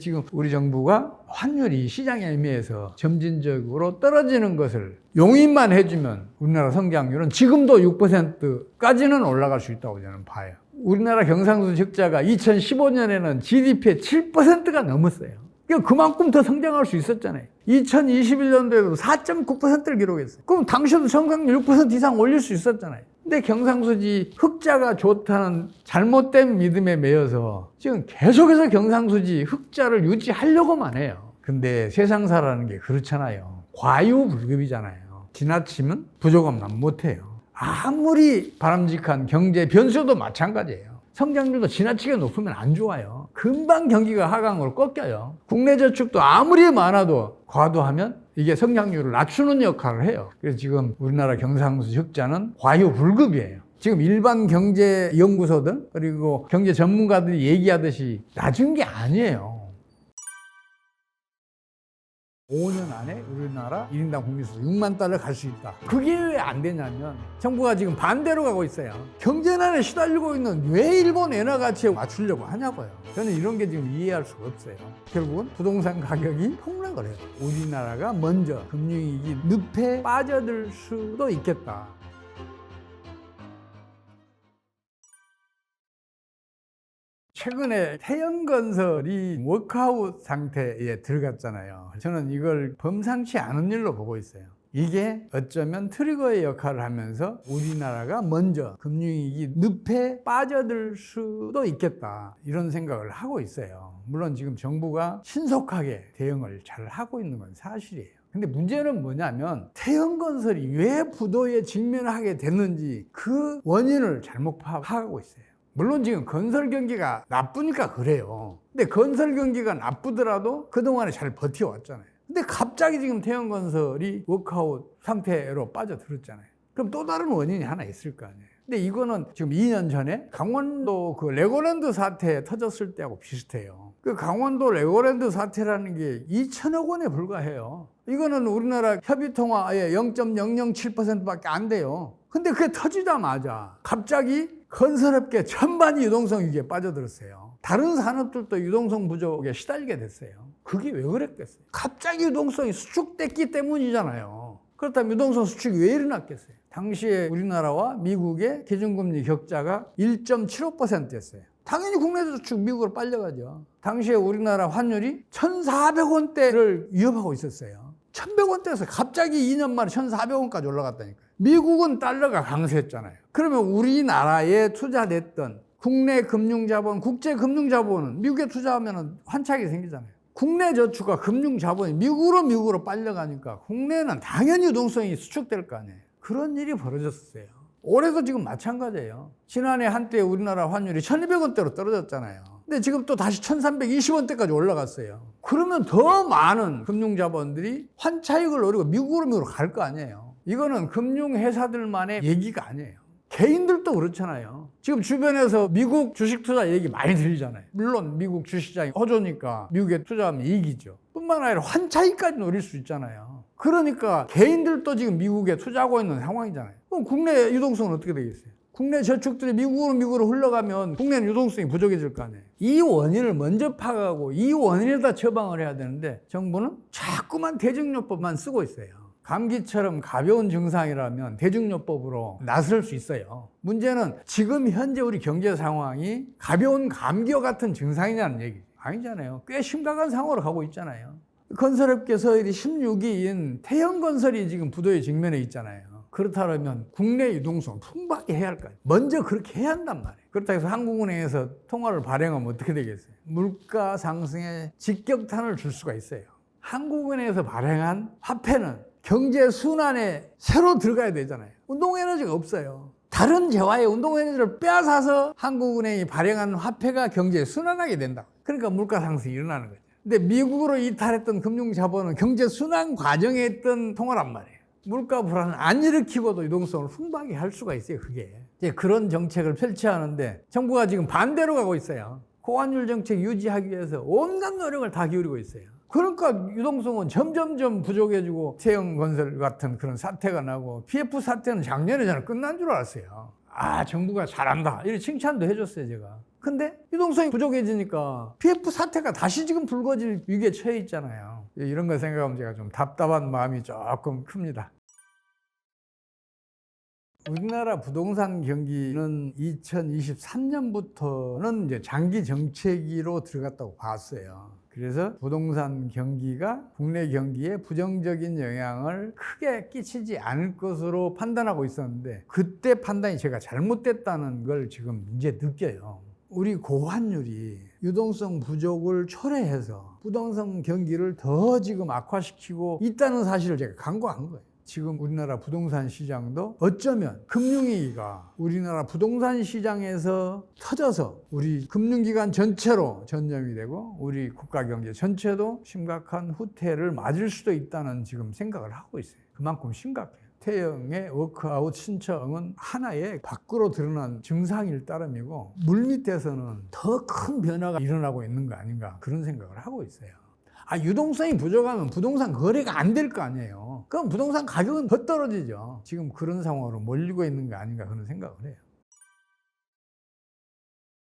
지금 우리 정부가 환율이 시장에 의미해서 점진적으로 떨어지는 것을 용인만 해주면 우리나라 성장률은 지금도 6%까지는 올라갈 수 있다고 저는 봐요. 우리나라 경상수지 흑자가 2015년에는 GDP의 7%가 넘었어요. 그만큼 더 성장할 수 있었잖아요. 2021년도에도 4.9%를 기록했어요. 그럼 당시에도 성장률 6% 이상 올릴 수 있었잖아요. 근데 경상수지 흑자가 좋다는 잘못된 믿음에 매여서 지금 계속해서 경상수지 흑자를 유지하려고만 해요. 근데 세상사라는 게 그렇잖아요. 과유불급이잖아요. 지나치면 부족함만 못해요. 아무리 바람직한 경제 변수도 마찬가지예요. 성장률도 지나치게 높으면 안 좋아요. 금방 경기가 하강으로 꺾여요. 국내 저축도 아무리 많아도 과도하면 이게 성장률을 낮추는 역할을 해요. 그래서 지금 우리나라 경상수지 흑자는 과유불급이에요. 지금 일반 경제 연구소들 그리고 경제 전문가들이 얘기하듯이 낮은 게 아니에요. 5년 안에 우리나라 1인당 국민소득 6만 달러 갈 수 있다. 그게 왜 안 되냐면 정부가 지금 반대로 가고 있어요. 경제난에 시달리고 있는 왜 일본 엔화 가치에 맞추려고 하냐고요. 저는 이런 게 지금 이해할 수가 없어요. 결국은 부동산 가격이 폭락을 해요. 우리나라가 먼저 금융위기 늪에 빠져들 수도 있겠다. 최근에 태영건설이 워크아웃 상태에 들어갔잖아요. 저는 이걸 범상치 않은 일로 보고 있어요. 이게 어쩌면 트리거의 역할을 하면서 우리나라가 먼저 금융위기 늪에 빠져들 수도 있겠다 이런 생각을 하고 있어요. 물론 지금 정부가 신속하게 대응을 잘 하고 있는 건 사실이에요. 근데 문제는 뭐냐면 태영건설이 왜 부도에 직면하게 됐는지 그 원인을 잘못 파악하고 있어요. 물론 지금 건설 경기가 나쁘니까 그래요. 근데 건설 경기가 나쁘더라도 그동안에 잘 버텨왔잖아요. 근데 갑자기 지금 태영건설이 워크아웃 상태로 빠져들었잖아요. 그럼 또 다른 원인이 하나 있을 거 아니에요. 근데 이거는 지금 2년 전에 강원도 그 레고랜드 사태 터졌을 때하고 비슷해요. 그 강원도 레고랜드 사태라는 게 2천억 원에 불과해요. 이거는 우리나라 협의통화의 0.007%밖에 안 돼요. 근데 그게 터지자마자 갑자기 건설업계 전반이 유동성 위기에 빠져들었어요. 다른 산업들도 유동성 부족에 시달리게 됐어요. 그게 왜 그랬겠어요? 갑자기 유동성이 수축됐기 때문이잖아요. 그렇다면 유동성 수축이 왜 일어났겠어요? 당시에 우리나라와 미국의 기준금리 격차가 1.75%였어요. 당연히 국내 저축 미국으로 빨려가죠. 당시에 우리나라 환율이 1,400원대를 위협하고 있었어요. 1,100원대에서 갑자기 2년 만에 1,400원까지 올라갔다니까요. 미국은 달러가 강세했잖아요. 그러면 우리나라에 투자됐던 국내 금융자본, 국제 금융자본은 미국에 투자하면 환착이 생기잖아요. 국내 저축과 금융자본이 미국으로 빨려가니까 국내는 당연히 유동성이 수축될 거 아니에요. 그런 일이 벌어졌어요. 올해도 지금 마찬가지예요. 지난해 한때 우리나라 환율이 1,200원대로 떨어졌잖아요. 근데 지금 또 다시 1,320원대까지 올라갔어요. 그러면 더 많은 금융자본들이 환차익을 노리고 미국으로 갈 거 아니에요. 이거는 금융회사들만의 얘기가 아니에요. 개인들도 그렇잖아요. 지금 주변에서 미국 주식 투자 얘기 많이 들리잖아요. 물론 미국 주식시장이 호조니까 미국에 투자하면 이익이죠. 뿐만 아니라 환차익까지 노릴 수 있잖아요. 그러니까 개인들도 지금 미국에 투자하고 있는 상황이잖아요. 그럼 국내 유동성은 어떻게 되겠어요? 국내 저축들이 미국으로 흘러가면 국내는 유동성이 부족해질 거 아니에요. 이 원인을 먼저 파악하고 이 원인에다 처방을 해야 되는데 정부는 자꾸만 대증요법만 쓰고 있어요. 감기처럼 가벼운 증상이라면 대증요법으로 나설 수 있어요. 문제는 지금 현재 우리 경제 상황이 가벼운 감기와 같은 증상이냐는 얘기죠. 아니잖아요. 꽤 심각한 상황으로 가고 있잖아요. 건설업계 서열이 16위인 태형건설이 지금 부도에 직면해 있잖아요. 그렇다면 국내 유동성 풍부하게 해야 할 거 아니에요. 먼저 그렇게 해야 한단 말이에요. 그렇다고 해서 한국은행에서 통화를 발행하면 어떻게 되겠어요? 물가 상승에 직격탄을 줄 수가 있어요. 한국은행에서 발행한 화폐는 경제 순환에 새로 들어가야 되잖아요. 운동에너지가 없어요. 다른 재화의 운동에너지를 빼앗아서 한국은행이 발행한 화폐가 경제에 순환하게 된다. 그러니까 물가 상승이 일어나는 거죠. 근데 미국으로 이탈했던 금융자본은 경제 순환 과정에 있던 통화란 말이에요. 물가 불안을 안 일으키고도 유동성을 풍부하게 할 수가 있어요. 그게 이제 그런 정책을 펼쳐야 하는데 정부가 지금 반대로 가고 있어요. 고환율 정책 유지하기 위해서 온갖 노력을 다 기울이고 있어요. 그러니까 유동성은 점점점 부족해지고 태형건설 같은 그런 사태가 나고 PF 사태는 작년에 저는 끝난 줄 알았어요. 아, 정부가 잘한다 이렇게 칭찬도 해줬어요 제가. 근데 유동성이 부족해지니까 PF 사태가 다시 지금 불거질 위기에 처해 있잖아요. 이런 거 생각하면 제가 좀 답답한 마음이 조금 큽니다. 우리나라 부동산 경기는 2023년부터는 이제 장기 정체기로 들어갔다고 봤어요. 그래서 부동산 경기가 국내 경기에 부정적인 영향을 크게 끼치지 않을 것으로 판단하고 있었는데 그때 판단이 제가 잘못됐다는 걸 지금 이제 느껴요. 우리 고환율이 유동성 부족을 초래해서 부동산 경기를 더 지금 악화시키고 있다는 사실을 제가 간과한 거예요. 지금 우리나라 부동산 시장도 어쩌면 금융위기가 우리나라 부동산 시장에서 터져서 우리 금융기관 전체로 전염이 되고 우리 국가경제 전체도 심각한 후퇴를 맞을 수도 있다는 지금 생각을 하고 있어요. 그만큼 심각해요. 태형의 워크아웃 신청은 하나의 밖으로 드러난 증상일 따름이고 물밑에서는 더 큰 변화가 일어나고 있는 거 아닌가 그런 생각을 하고 있어요. 유동성이 부족하면 부동산 거래가 안 될 거 아니에요. 그럼 부동산 가격은 더 떨어지죠. 지금 그런 상황으로 몰리고 있는 거 아닌가 그런 생각을 해요.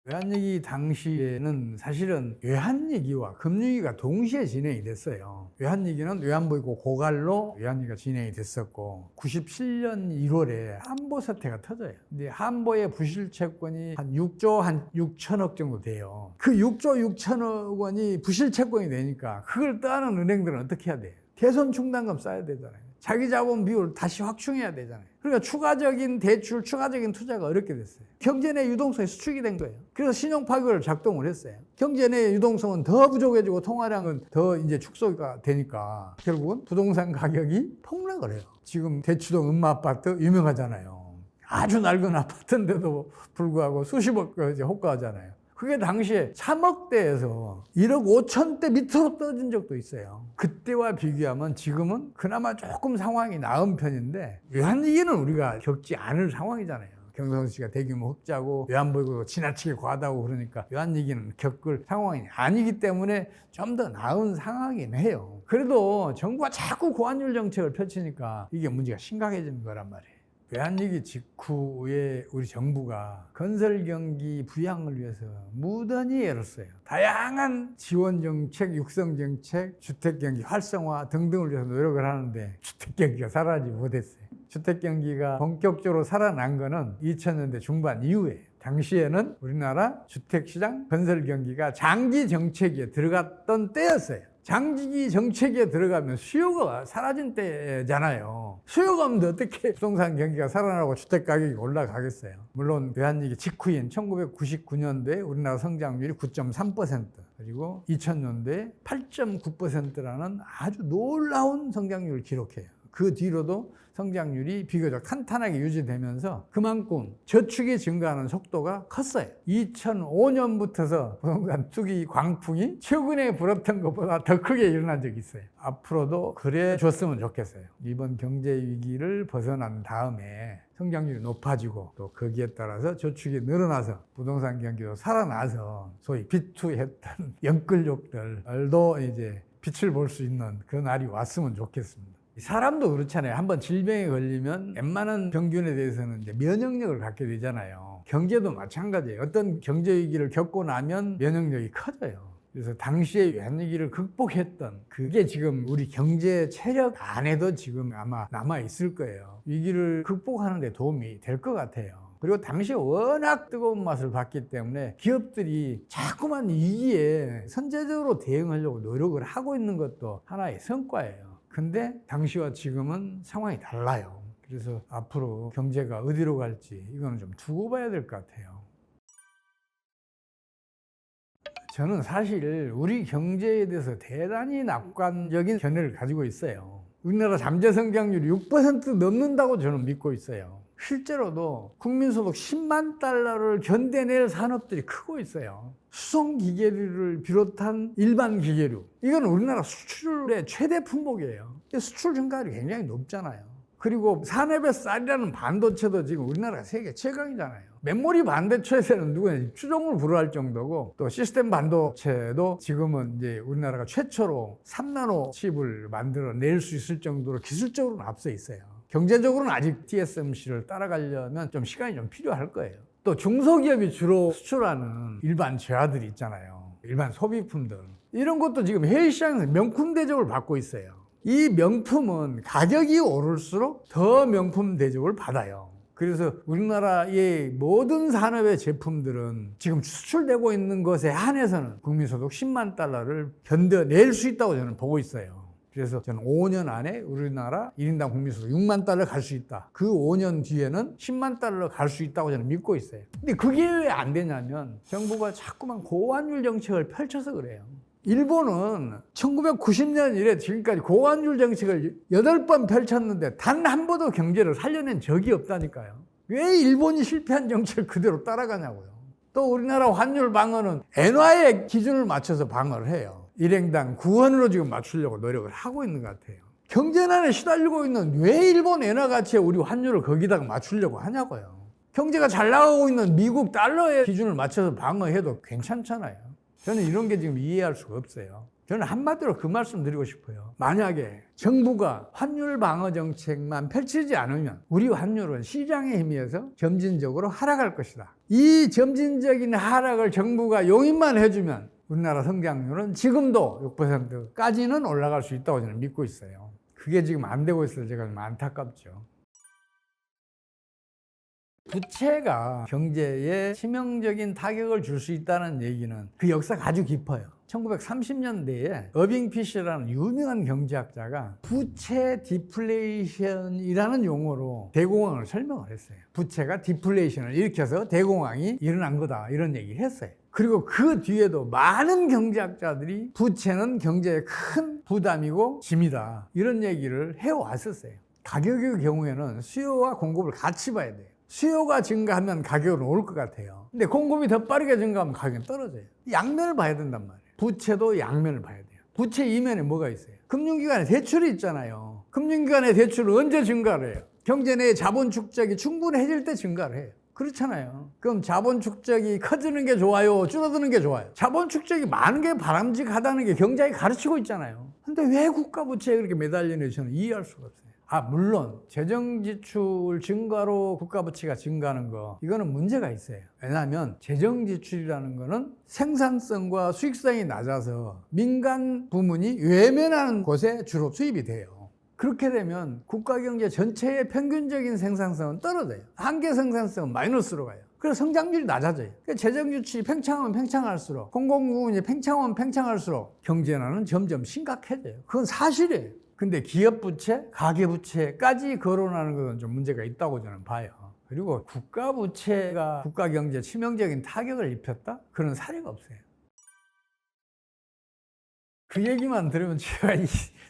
외환위기 당시에는 사실은 외환위기와 금융위기가 동시에 진행이 됐어요. 외환위기는 외환보이고 고갈로 외환위기가 진행이 됐었고 97년 1월에 한보 사태가 터져요. 근데 한보의 부실채권이 한 6조 6천억 정도 돼요. 그 6조 6천억 원이 부실채권이 되니까 그걸 떠안은 은행들은 어떻게 해야 돼요? 대손 충당금 써야 되잖아요. 자기 자본 비율을 다시 확충해야 되잖아요. 그러니까 추가적인 대출, 추가적인 투자가 어렵게 됐어요. 경제 내 유동성이 수축이 된 거예요. 그래서 신용 파괴를 작동을 했어요. 경제 내 유동성은 더 부족해지고 통화량은 더 이제 축소가 되니까 결국은 부동산 가격이 폭락을 해요. 지금 대추동 음마아파트 유명하잖아요. 아주 낡은 아파트인데도 불구하고 수십억 호가하잖아요. 그게 당시에 3억대에서 1억 5천대 밑으로 떨어진 적도 있어요. 그때와 비교하면 지금은 그나마 조금 상황이 나은 편인데 외환위기는 우리가 겪지 않을 상황이잖아요. 경상수지가 대규모 흑자고 외환보이고 지나치게 과다고 그러니까 외환위기는 겪을 상황이 아니기 때문에 좀 더 나은 상황이긴 해요. 그래도 정부가 자꾸 고환율 정책을 펼치니까 이게 문제가 심각해지는 거란 말이에요. 외환위기 직후에 우리 정부가 건설경기 부양을 위해서 무던히 애를 써요. 다양한 지원정책, 육성정책, 주택경기 활성화 등등을 위해서 노력을 하는데 주택경기가 살아나지 못했어요. 주택경기가 본격적으로 살아난 거는 2000년대 중반 이후에 당시에는 우리나라 주택시장 건설 경기가 장기 정체기에 들어갔던 때였어요. 장기 정체기에 들어가면 수요가 사라진 때잖아요. 수요가 없는데 어떻게 부동산 경기가 살아나고 주택 가격이 올라가겠어요. 물론 외환위기 직후인 1999년도에 우리나라 성장률이 9.3%, 그리고 2000년도에 8.9%라는 아주 놀라운 성장률을 기록해요. 그 뒤로도 성장률이 비교적 탄탄하게 유지되면서 그만큼 저축이 증가하는 속도가 컸어요. 2005년부터서 부동산 투기 광풍이 최근에 불었던 것보다 더 크게 일어난 적이 있어요. 앞으로도 그래 줬으면 좋겠어요. 이번 경제 위기를 벗어난 다음에 성장률이 높아지고 또 거기에 따라서 저축이 늘어나서 부동산 경기도 살아나서 소위 비투했던 연끌족들도 이제 빛을 볼 수 있는 그 날이 왔으면 좋겠습니다. 사람도 그렇잖아요. 한번 질병에 걸리면 웬만한 병균에 대해서는 이제 면역력을 갖게 되잖아요. 경제도 마찬가지예요. 어떤 경제 위기를 겪고 나면 면역력이 커져요. 그래서 당시에 외환위기를 극복했던 그게 지금 우리 경제 체력 안에도 지금 아마 남아 있을 거예요. 위기를 극복하는 데 도움이 될 것 같아요. 그리고 당시에 워낙 뜨거운 맛을 봤기 때문에 기업들이 자꾸만 위기에 선제적으로 대응하려고 노력을 하고 있는 것도 하나의 성과예요. 근데 당시와 지금은 상황이 달라요. 그래서 앞으로 경제가 어디로 갈지 이거는 좀 두고 봐야 될 것 같아요. 저는 사실 우리 경제에 대해서 대단히 낙관적인 견해를 가지고 있어요. 우리나라 잠재 성장률이 6% 넘는다고 저는 믿고 있어요. 실제로도 국민소득 10만 달러를 견뎌낼 산업들이 크고 있어요. 수송기계류를 비롯한 일반 기계류, 이건 우리나라 수출의 최대 품목이에요. 수출 증가율이 굉장히 높잖아요. 그리고 산업의 쌀이라는 반도체도 지금 우리나라가 세계 최강이잖아요. 메모리 반도체에서는 누구냐 추종을 불허할 정도고, 또 시스템 반도체도 지금은 이제 우리나라가 최초로 3나노 칩을 만들어낼 수 있을 정도로 기술적으로는 앞서 있어요. 경제적으로는 아직 TSMC를 따라가려면 좀 시간이 좀 필요할 거예요. 또 중소기업이 주로 수출하는 일반 재화들이 있잖아요. 일반 소비품들. 이런 것도 지금 해외 시장에서 명품 대접을 받고 있어요. 이 명품은 가격이 오를수록 더 명품 대접을 받아요. 그래서 우리나라의 모든 산업의 제품들은 지금 수출되고 있는 것에 한해서는 국민소득 10만 달러를 견뎌낼 수 있다고 저는 보고 있어요. 그래서 저는 5년 안에 우리나라 1인당 국민소득 6만 달러 갈 수 있다. 그 5년 뒤에는 10만 달러 갈 수 있다고 저는 믿고 있어요. 근데 그게 왜 안 되냐면 정부가 자꾸만 고환율 정책을 펼쳐서 그래요. 일본은 1990년 이래 지금까지 고환율 정책을 8번 펼쳤는데 단 한 번도 경제를 살려낸 적이 없다니까요. 왜 일본이 실패한 정책을 그대로 따라가냐고요. 또 우리나라 환율 방어는 엔화의 기준을 맞춰서 방어를 해요. 일행당 9원으로 지금 맞추려고 노력을 하고 있는 것 같아요. 경제난에 시달리고 있는 왜 일본 엔화 가치에 우리 환율을 거기다가 맞추려고 하냐고요. 경제가 잘 나가고 있는 미국 달러의 기준을 맞춰서 방어해도 괜찮잖아요. 저는 이런 게 지금 이해할 수가 없어요. 저는 한마디로 그 말씀 드리고 싶어요. 만약에 정부가 환율 방어 정책만 펼치지 않으면 우리 환율은 시장에 힘입어서 점진적으로 하락할 것이다. 이 점진적인 하락을 정부가 용인만 해주면 우리나라 성장률은 지금도 6%까지는 올라갈 수 있다고 저는 믿고 있어요. 그게 지금 안 되고 있어서 제가 좀 안타깝죠. 부채가 경제에 치명적인 타격을 줄 수 있다는 얘기는 그 역사가 아주 깊어요. 1930년대에 어빙 피셔라는 유명한 경제학자가 부채 디플레이션이라는 용어로 대공황을 설명을 했어요. 부채가 디플레이션을 일으켜서 대공황이 일어난 거다, 이런 얘기를 했어요. 그리고 그 뒤에도 많은 경제학자들이 부채는 경제에 큰 부담이고 짐이다, 이런 얘기를 해왔었어요. 가격의 경우에는 수요와 공급을 같이 봐야 돼요. 수요가 증가하면 가격은 오를 것 같아요. 근데 공급이 더 빠르게 증가하면 가격은 떨어져요. 양면을 봐야 된단 말이에요. 부채도 양면을 봐야 돼요. 부채 이면에 뭐가 있어요? 금융기관에 대출이 있잖아요. 금융기관의 대출은 언제 증가를 해요? 경제 내의 자본 축적이 충분해질 때 증가를 해요. 그렇잖아요. 그럼 자본 축적이 커지는 게 좋아요, 줄어드는 게 좋아요? 자본 축적이 많은 게 바람직하다는 게 경제학이 가르치고 있잖아요. 근데 왜 국가 부채에 그렇게 매달리는지 저는 이해할 수가 없어요. 물론 재정 지출 증가로 국가 부채가 증가하는 거, 이거는 문제가 있어요. 왜냐하면 재정 지출이라는 거는 생산성과 수익성이 낮아서 민간 부문이 외면하는 곳에 주로 수입이 돼요. 그렇게 되면 국가 경제 전체의 평균적인 생산성은 떨어져요. 한계 생산성은 마이너스로 가요. 그래서 성장률이 낮아져요. 그러니까 재정유치 팽창하면 팽창할수록, 공공부문이 팽창하면 팽창할수록 경제난은 점점 심각해져요. 그건 사실이에요. 근데 기업부채, 가계부채까지 거론하는 것은 좀 문제가 있다고 저는 봐요. 그리고 국가부채가 국가경제에 치명적인 타격을 입혔다? 그런 사례가 없어요. 그 얘기만 들으면 제가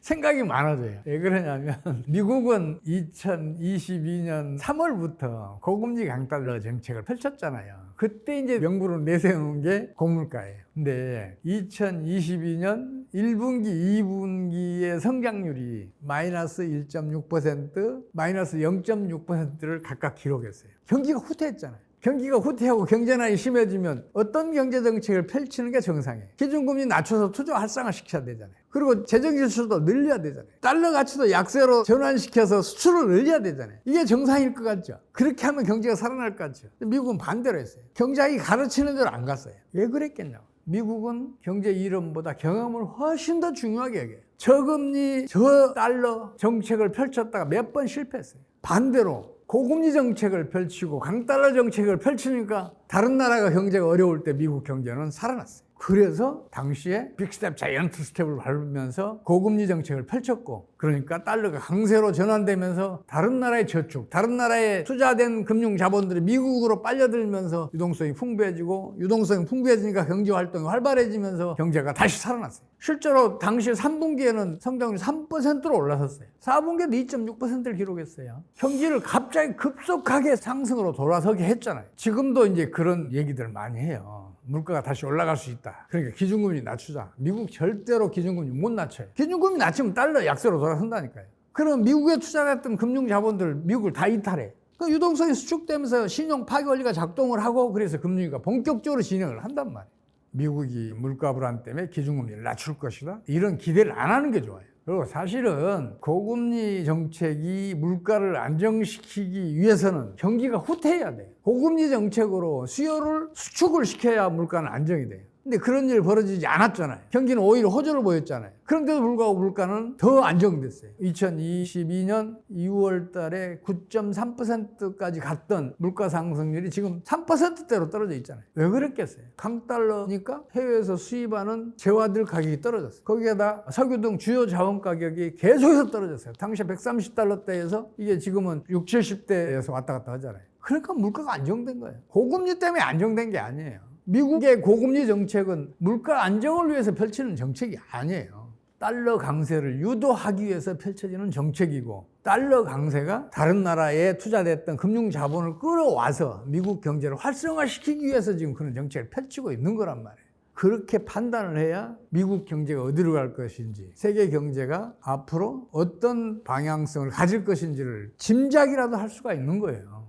생각이 많아져요. 왜 그러냐면 미국은 2022년 3월부터 고금리 강달러 정책을 펼쳤잖아요. 그때 이제 명분으로 내세운 게 고물가예요. 근데 2022년 1분기, 2분기의 성장률이 마이너스 1.6%, 마이너스 0.6%를 각각 기록했어요. 경기가 후퇴했잖아요. 경기가 후퇴하고 경제난이 심해지면 어떤 경제정책을 펼치는 게 정상이에요. 기준금리 낮춰서 투자 활성화 시켜야 되잖아요. 그리고 재정지출도 늘려야 되잖아요. 달러 가치도 약세로 전환시켜서 수출을 늘려야 되잖아요. 이게 정상일 것 같죠? 그렇게 하면 경제가 살아날 것 같죠? 미국은 반대로 했어요. 경제학이 가르치는 대로 안 갔어요. 왜 그랬겠냐고. 미국은 경제 이론보다 경험을 훨씬 더 중요하게 여겨요. 저금리, 저달러 정책을 펼쳤다가 몇 번 실패했어요. 반대로 고금리 정책을 펼치고 강달러 정책을 펼치니까 다른 나라가 경제가 어려울 때 미국 경제는 살아났어요. 그래서 당시에 빅스텝, 자이언트 스텝을 밟으면서 고금리 정책을 펼쳤고, 그러니까 달러가 강세로 전환되면서 다른 나라의 저축, 다른 나라에 투자된 금융 자본들이 미국으로 빨려들면서 유동성이 풍부해지고, 유동성이 풍부해지니까 경제 활동이 활발해지면서 경제가 다시 살아났어요. 실제로 당시 3분기에는 성장률이 3%로 올라섰어요. 4분기에도 2.6%를 기록했어요. 경기를 갑자기 급속하게 상승으로 돌아서게 했잖아요. 지금도 이제 그런 얘기들 많이 해요. 물가가 다시 올라갈 수 있다. 그러니까 기준금리 낮추자. 미국 절대로 기준금리 못 낮춰요. 기준금리 낮추면 달러 약세로 돌아선다니까요. 그럼 미국에 투자했던 금융자본들 미국을 다 이탈해. 그 유동성이 수축되면서 신용 파기 원리가 작동을 하고, 그래서 금융위기가 본격적으로 진행을 한단 말이에요. 미국이 물가 불안 때문에 기준금리를 낮출 것이다, 이런 기대를 안 하는 게 좋아요. 그리고 사실은 고금리 정책이 물가를 안정시키기 위해서는 경기가 후퇴해야 돼요. 고금리 정책으로 수요를 수축을 시켜야 물가는 안정이 돼요. 근데 그런 일이 벌어지지 않았잖아요. 경기는 오히려 호조를 보였잖아요. 그런데도 불구하고 물가는 더 안정됐어요. 2022년 2월 달에 9.3%까지 갔던 물가 상승률이 지금 3%대로 떨어져 있잖아요. 왜 그랬겠어요? 강달러니까 해외에서 수입하는 재화들 가격이 떨어졌어요. 거기에다 석유 등 주요 자원 가격이 계속해서 떨어졌어요. 당시에 130달러대에서 이게 지금은 60, 70대에서 왔다 갔다 하잖아요. 그러니까 물가가 안정된 거예요. 고금리 때문에 안정된 게 아니에요. 미국의 고금리 정책은 물가 안정을 위해서 펼치는 정책이 아니에요. 달러 강세를 유도하기 위해서 펼쳐지는 정책이고, 달러 강세가 다른 나라에 투자됐던 금융 자본을 끌어와서 미국 경제를 활성화시키기 위해서 지금 그런 정책을 펼치고 있는 거란 말이에요. 그렇게 판단을 해야 미국 경제가 어디로 갈 것인지, 세계 경제가 앞으로 어떤 방향성을 가질 것인지를 짐작이라도 할 수가 있는 거예요.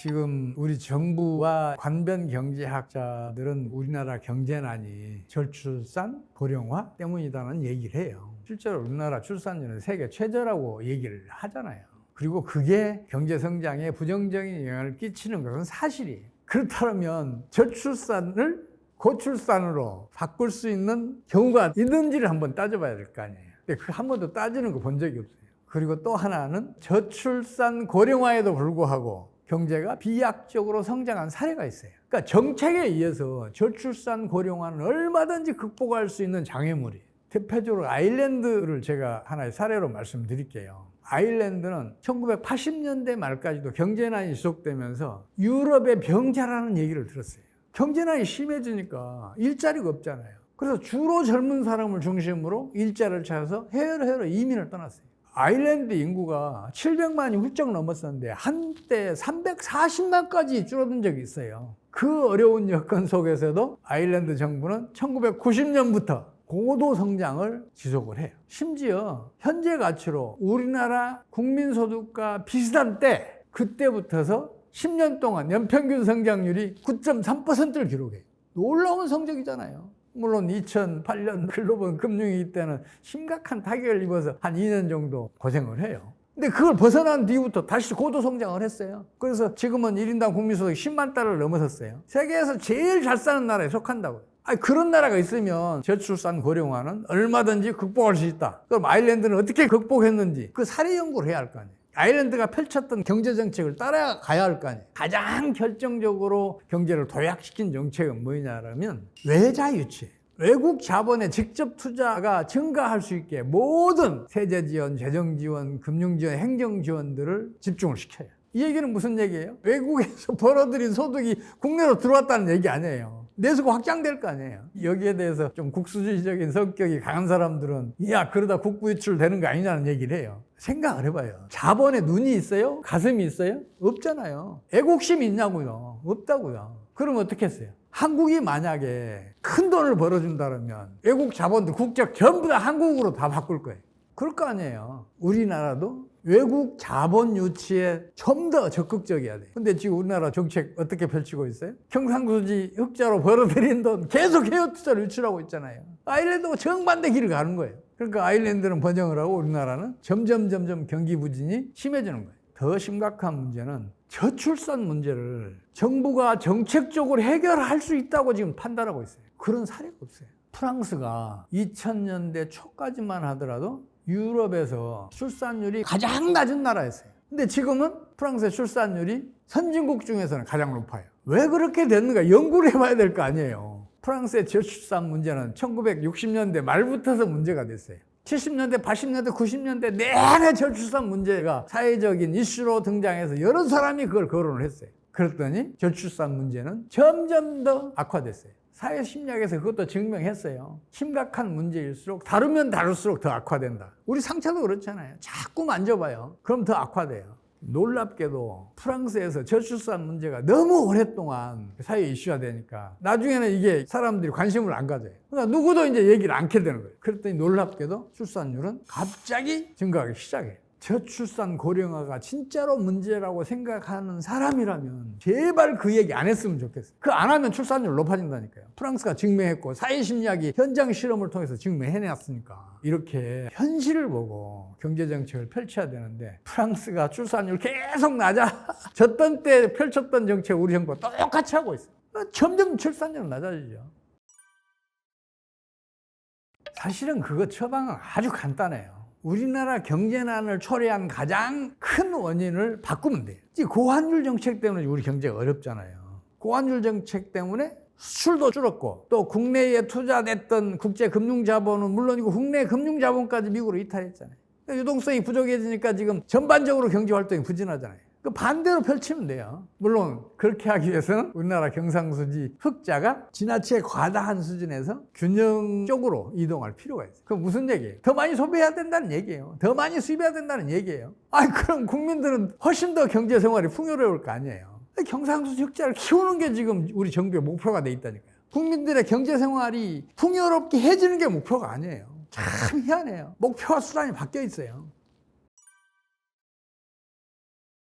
지금 우리 정부와 관변 경제학자들은 우리나라 경제난이 저출산, 고령화 때문이라는 얘기를 해요. 실제로 우리나라 출산율은 세계 최저라고 얘기를 하잖아요. 그리고 그게 경제 성장에 부정적인 영향을 끼치는 것은 사실이에요. 그렇다면 저출산을 고출산으로 바꿀 수 있는 경우가 있는지를 한번 따져봐야 될 거 아니에요. 근데 그 한 번도 따지는 거 본 적이 없어요. 그리고 또 하나는 저출산 고령화에도 불구하고 경제가 비약적으로 성장한 사례가 있어요. 그러니까 정책에 의해서 저출산 고령화는 얼마든지 극복할 수 있는 장애물이에요. 대표적으로 아일랜드를 제가 하나의 사례로 말씀드릴게요. 아일랜드는 1980년대 말까지도 경제난이 지속되면서 유럽의 병자라는 얘기를 들었어요. 경제난이 심해지니까 일자리가 없잖아요. 그래서 주로 젊은 사람을 중심으로 일자리를 찾아서 해외로 이민을 떠났어요. 아일랜드 인구가 700만이 훌쩍 넘었었는데 한때 340만까지 줄어든 적이 있어요. 그 어려운 여건 속에서도 아일랜드 정부는 1990년부터 고도 성장을 지속을 해요. 심지어 현재 가치로 우리나라 국민소득과 비슷한 때, 그때부터서 10년 동안 연평균 성장률이 9.3%를 기록해요. 놀라운 성적이잖아요. 물론 2008년 글로벌 금융위기 때는 심각한 타격을 입어서 한 2년 정도 고생을 해요. 근데 그걸 벗어난 뒤부터 다시 고도 성장을 했어요. 그래서 지금은 1인당 국민소득이 10만 달러를 넘어섰어요. 세계에서 제일 잘 사는 나라에 속한다고요. 아니, 그런 나라가 있으면 저출산 고령화는 얼마든지 극복할 수 있다. 그럼 아일랜드는 어떻게 극복했는지 그 사례 연구를 해야 할 거 아니에요. 아일랜드가 펼쳤던 경제정책을 따라가야 할 거 아니에요. 가장 결정적으로 경제를 도약시킨 정책은 뭐냐면 외자 유치. 외국 자본의 직접 투자가 증가할 수 있게 모든 세제 지원, 재정 지원, 금융 지원, 행정 지원들을 집중을 시켜요. 이 얘기는 무슨 얘기예요? 외국에서 벌어들인 소득이 국내로 들어왔다는 얘기 아니에요. 내수가 확장될 거 아니에요. 여기에 대해서 좀 국수주의적인 성격이 강한 사람들은 야, 그러다 국부 유출 되는 거 아니냐는 얘기를 해요. 생각을 해봐요. 자본에 눈이 있어요? 가슴이 있어요? 없잖아요. 애국심이 있냐고요? 없다고요. 그럼 어떻게 했어요? 한국이 만약에 큰 돈을 벌어준다면 외국 자본들 국적 전부 다 한국으로 다 바꿀 거예요. 그럴 거 아니에요. 우리나라도 외국 자본 유치에 좀 더 적극적이어야 돼요. 근데 지금 우리나라 정책 어떻게 펼치고 있어요? 경상수지 흑자로 벌어들인 돈 계속 해외 투자를 유출하고 있잖아요. 아일랜드가 정반대 길을 가는 거예요. 그러니까 아일랜드는 번영을 하고 우리나라는 점점 경기 부진이 심해지는 거예요. 더 심각한 문제는 저출산 문제를 정부가 정책적으로 해결할 수 있다고 지금 판단하고 있어요. 그런 사례가 없어요. 프랑스가 2000년대 초까지만 하더라도 유럽에서 출산율이 가장 낮은 나라였어요. 근데 지금은 프랑스의 출산율이 선진국 중에서는 가장 높아요. 왜 그렇게 됐는가 연구를 해봐야 될 거 아니에요. 프랑스의 저출산 문제는 1960년대 말부터서 문제가 됐어요. 70년대, 80년대, 90년대 내내 저출산 문제가 사회적인 이슈로 등장해서 여러 사람이 그걸 거론을 했어요. 그랬더니 저출산 문제는 점점 더 악화됐어요. 사회심리학에서 그것도 증명했어요. 심각한 문제일수록 다루면 다룰수록 더 악화된다. 우리 상처도 그렇잖아요. 자꾸 만져봐요. 그럼 더 악화돼요. 놀랍게도 프랑스에서 저출산 문제가 너무 오랫동안 사회 이슈가 되니까 나중에는 이게 사람들이 관심을 안 가져요. 그러니까 누구도 이제 얘기를 않게 되는 거예요. 그랬더니 놀랍게도 출산율은 갑자기 증가하기 시작해요. 저출산 고령화가 진짜로 문제라고 생각하는 사람이라면 제발 그 얘기 안 했으면 좋겠어요. 그 안 하면 출산율 높아진다니까요. 프랑스가 증명했고 사회심리학이 현장 실험을 통해서 증명해냈으니까. 이렇게 현실을 보고 경제정책을 펼쳐야 되는데 프랑스가 출산율 계속 낮아졌던 때 펼쳤던 정책 우리 정부가 똑같이 하고 있어요. 점점 출산율은 낮아지죠. 사실은 그거 처방은 아주 간단해요. 우리나라 경제난을 초래한 가장 큰 원인을 바꾸면 돼요. 고환율 정책 때문에 우리 경제가 어렵잖아요. 고환율 정책 때문에 수출도 줄었고 또 국내에 투자됐던 국제금융자본은 물론이고 국내 금융자본까지 미국으로 이탈했잖아요. 유동성이 부족해지니까 지금 전반적으로 경제활동이 부진하잖아요. 그 반대로 펼치면 돼요. 물론 그렇게 하기 위해서는 우리나라 경상수지 흑자가 지나치게 과다한 수준에서 균형적으로 이동할 필요가 있어요. 그럼 무슨 얘기예요? 더 많이 소비해야 된다는 얘기예요. 더 많이 수입해야 된다는 얘기예요. 그럼 국민들은 훨씬 더 경제생활이 풍요로울 거 아니에요. 경상수지 흑자를 키우는 게 지금 우리 정부의 목표가 돼 있다니까요. 국민들의 경제생활이 풍요롭게 해지는 게 목표가 아니에요. 참 희한해요. 목표와 수단이 바뀌어 있어요.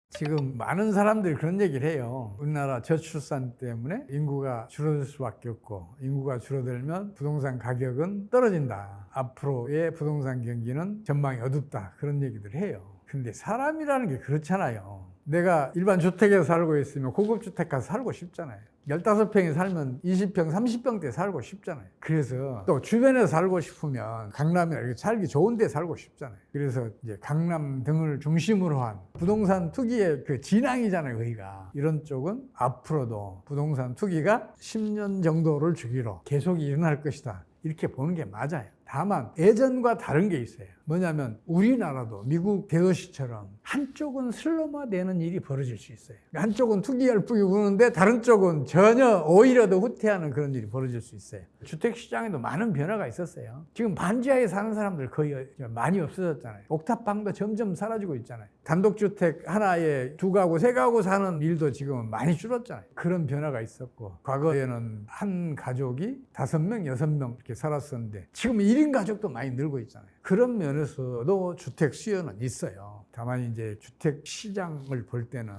지금 많은 사람들이 그런 얘기를 해요. 우리나라 저출산 때문에 인구가 줄어들 수밖에 없고 인구가 줄어들면 부동산 가격은 떨어진다. 앞으로의 부동산 경기는 전망이 어둡다. 그런 얘기들을 해요. 근데 사람이라는 게 그렇잖아요. 내가 일반 주택에서 살고 있으면 고급 주택 가서 살고 싶잖아요. 15평에 살면 20평, 30평대 살고 싶잖아요. 그래서 또 주변에 살고 싶으면 강남이나 이렇게 살기 좋은 데 살고 싶잖아요. 그래서 이제 강남 등을 중심으로 한 부동산 투기의 그 진앙이잖아요, 거기가. 이런 쪽은 앞으로도 부동산 투기가 10년 정도를 주기로 계속 일어날 것이다. 이렇게 보는 게 맞아요. 다만 예전과 다른 게 있어요. 뭐냐면 우리나라도 미국 대도시처럼 한쪽은 슬럼화되는 일이 벌어질 수 있어요. 한쪽은 투기 열풍이 부는데 다른 쪽은 전혀 오히려 더 후퇴하는 그런 일이 벌어질 수 있어요. 주택시장에도 많은 변화가 있었어요. 지금 반지하에 사는 사람들 거의 많이 없어졌잖아요. 옥탑방도 점점 사라지고 있잖아요. 단독주택 하나에 2가구, 3가구 사는 일도 지금은 많이 줄었잖아요. 그런 변화가 있었고 과거에는 한 가족이 5명, 6명 이렇게 살았었는데 지금 1인 가족도 많이 늘고 있잖아요. 그런 면에서도 주택 수요는 있어요. 다만 이제 주택 시장을 볼 때는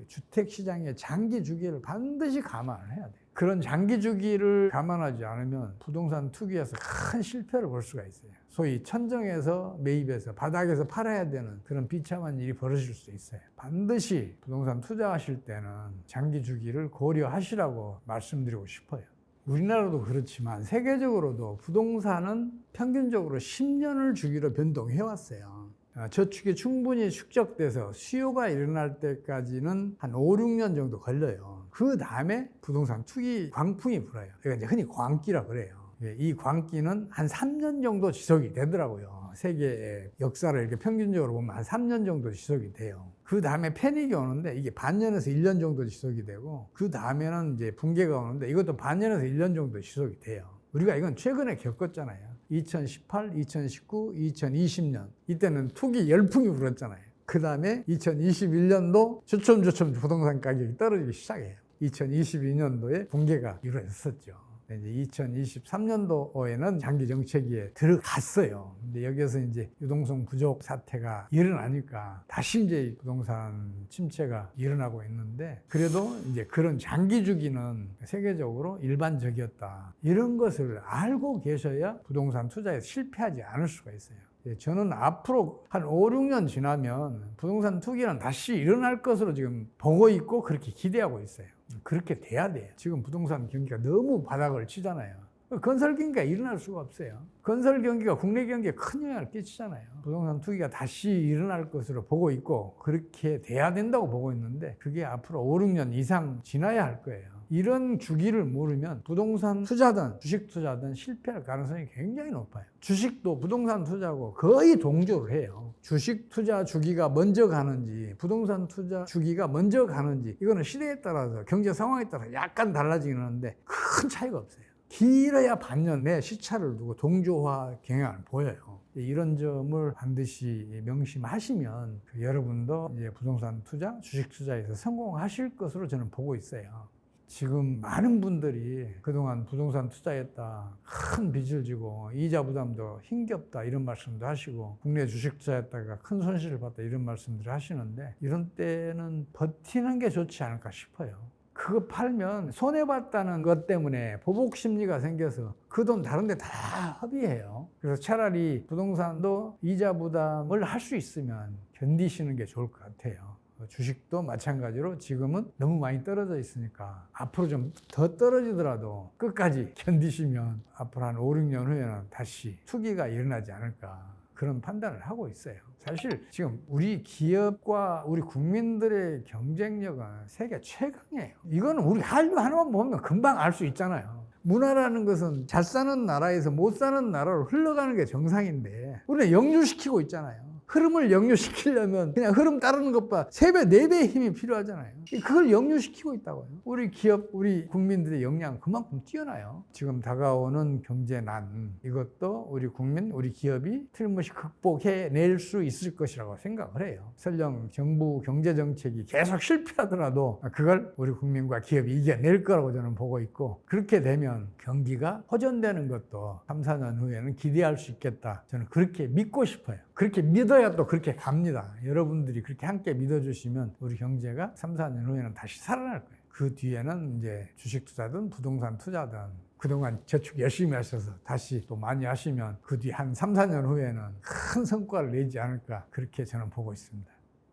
주택 시장의 장기 주기를 반드시 감안을 해야 돼요. 그런 장기 주기를 감안하지 않으면 부동산 투기에서 큰 실패를 볼 수가 있어요. 소위 천정에서 매입해서 바닥에서 팔아야 되는 그런 비참한 일이 벌어질 수 있어요. 반드시 부동산 투자하실 때는 장기 주기를 고려하시라고 말씀드리고 싶어요. 우리나라도 그렇지만 세계적으로도 부동산은 평균적으로 10년을 주기로 변동해 왔어요. 저축이 충분히 축적돼서 수요가 일어날 때까지는 한 5, 6년 정도 걸려요. 그 다음에 부동산 투기 광풍이 불어요. 그러니까 이제 흔히 광기라 그래요. 이 광기는 한 3년 정도 지속이 되더라고요. 세계의 역사를 이렇게 평균적으로 보면 한 3년 정도 지속이 돼요. 그 다음에 패닉이 오는데 이게 반년에서 1년 정도 지속이 되고, 그 다음에는 이제 붕괴가 오는데 이것도 반년에서 1년 정도 지속이 돼요. 우리가 이건 최근에 겪었잖아요. 2018, 2019, 2020년. 이때는 투기 열풍이 불었잖아요. 그 다음에 2021년도 조금조금 부동산 가격이 떨어지기 시작해요. 2022년도에 붕괴가 이루어졌었죠. 이제 2023년도에는 장기 정체기에 들어갔어요. 근데 여기서 이제 유동성 부족 사태가 일어나니까 다시 이제 부동산 침체가 일어나고 있는데, 그래도 이제 그런 장기 주기는 세계적으로 일반적이었다. 이런 것을 알고 계셔야 부동산 투자에 실패하지 않을 수가 있어요. 저는 앞으로 한 5, 6년 지나면 부동산 투기는 다시 일어날 것으로 지금 보고 있고 그렇게 기대하고 있어요. 그렇게 돼야 돼요. 지금 부동산 경기가 너무 바닥을 치잖아요. 건설 경기가 일어날 수가 없어요. 건설 경기가 국내 경기에 큰 영향을 끼치잖아요. 부동산 투기가 다시 일어날 것으로 보고 있고 그렇게 돼야 된다고 보고 있는데, 그게 앞으로 5, 6년 이상 지나야 할 거예요. 이런 주기를 모르면 부동산 투자든 주식 투자든 실패할 가능성이 굉장히 높아요. 주식도 부동산 투자하고 거의 동조를 해요. 주식 투자 주기가 먼저 가는지 부동산 투자 주기가 먼저 가는지, 이거는 시대에 따라서 경제 상황에 따라서 약간 달라지는데 큰 차이가 없어요. 길어야 반년 내 시차를 두고 동조화 경향을 보여요. 이런 점을 반드시 명심하시면 여러분도 이제 부동산 투자, 주식 투자에서 성공하실 것으로 저는 보고 있어요. 지금 많은 분들이 그동안 부동산 투자했다, 큰 빚을 지고 이자 부담도 힘겹다 이런 말씀도 하시고, 국내 주식 투자했다가 큰 손실을 봤다 이런 말씀들을 하시는데, 이런 때는 버티는 게 좋지 않을까 싶어요. 그거 팔면 손해봤다는 것 때문에 보복 심리가 생겨서 그 돈 다른 데 다 허비해요. 그래서 차라리 부동산도 이자 부담을 할 수 있으면 견디시는 게 좋을 것 같아요. 주식도 마찬가지로 지금은 너무 많이 떨어져 있으니까 앞으로 좀 더 떨어지더라도 끝까지 견디시면 앞으로 한 5, 6년 후에는 다시 투기가 일어나지 않을까, 그런 판단을 하고 있어요. 사실 지금 우리 기업과 우리 국민들의 경쟁력은 세계 최강이에요. 이거는 우리 한류 하나만 보면 금방 알 수 있잖아요. 문화라는 것은 잘 사는 나라에서 못 사는 나라로 흘러가는 게 정상인데 우리는 역류시키고 있잖아요. 흐름을 역류시키려면 그냥 흐름 따르는 것보다 3배, 4배의 힘이 필요하잖아요. 그걸 역류시키고 있다고요. 우리 기업, 우리 국민들의 역량은 그만큼 뛰어나요. 지금 다가오는 경제난, 이것도 우리 국민, 우리 기업이 틀림없이 극복해낼 수 있을 것이라고 생각을 해요. 설령 정부 경제정책이 계속 실패하더라도 그걸 우리 국민과 기업이 이겨낼 거라고 저는 보고 있고, 그렇게 되면 경기가 호전되는 것도 3, 4년 후에는 기대할 수 있겠다. 저는 그렇게 믿고 싶어요. 그렇게 믿어야 또 그렇게 갑니다. 여러분들이 그렇게 함께 믿어주시면 우리 경제가 3, 4년 후에는 다시 살아날 거예요. 그 뒤에는 이제 주식 투자든 부동산 투자든 그동안 저축 열심히 하셔서 다시 또 많이 하시면 그 뒤 한 3, 4년 후에는 큰 성과를 내지 않을까, 그렇게 저는 보고 있습니다.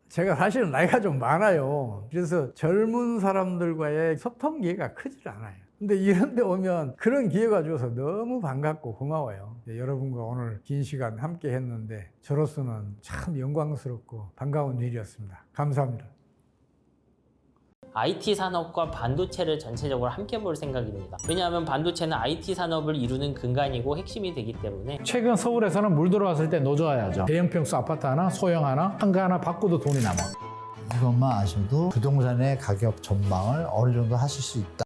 제가 사실은 나이가 좀 많아요. 그래서 젊은 사람들과의 소통 기회가 크질 않아요. 근데 이런 데 오면 그런 기회가 줘서 너무 반갑고 고마워요. 여러분과 오늘 긴 시간 함께 했는데 저로서는 참 영광스럽고 반가운 일이었습니다. 감사합니다. IT 산업과 반도체를 전체적으로 함께 볼 생각입니다. 왜냐하면 반도체는 IT 산업을 이루는 근간이고 핵심이 되기 때문에. 최근 서울에서는 물 들어왔을 때 노져야죠. 대형 평수 아파트 하나, 소형 하나, 한가 하나 바꿔도 돈이 남아. 이것만 아셔도 부동산의 가격 전망을 어느 정도 하실 수 있다.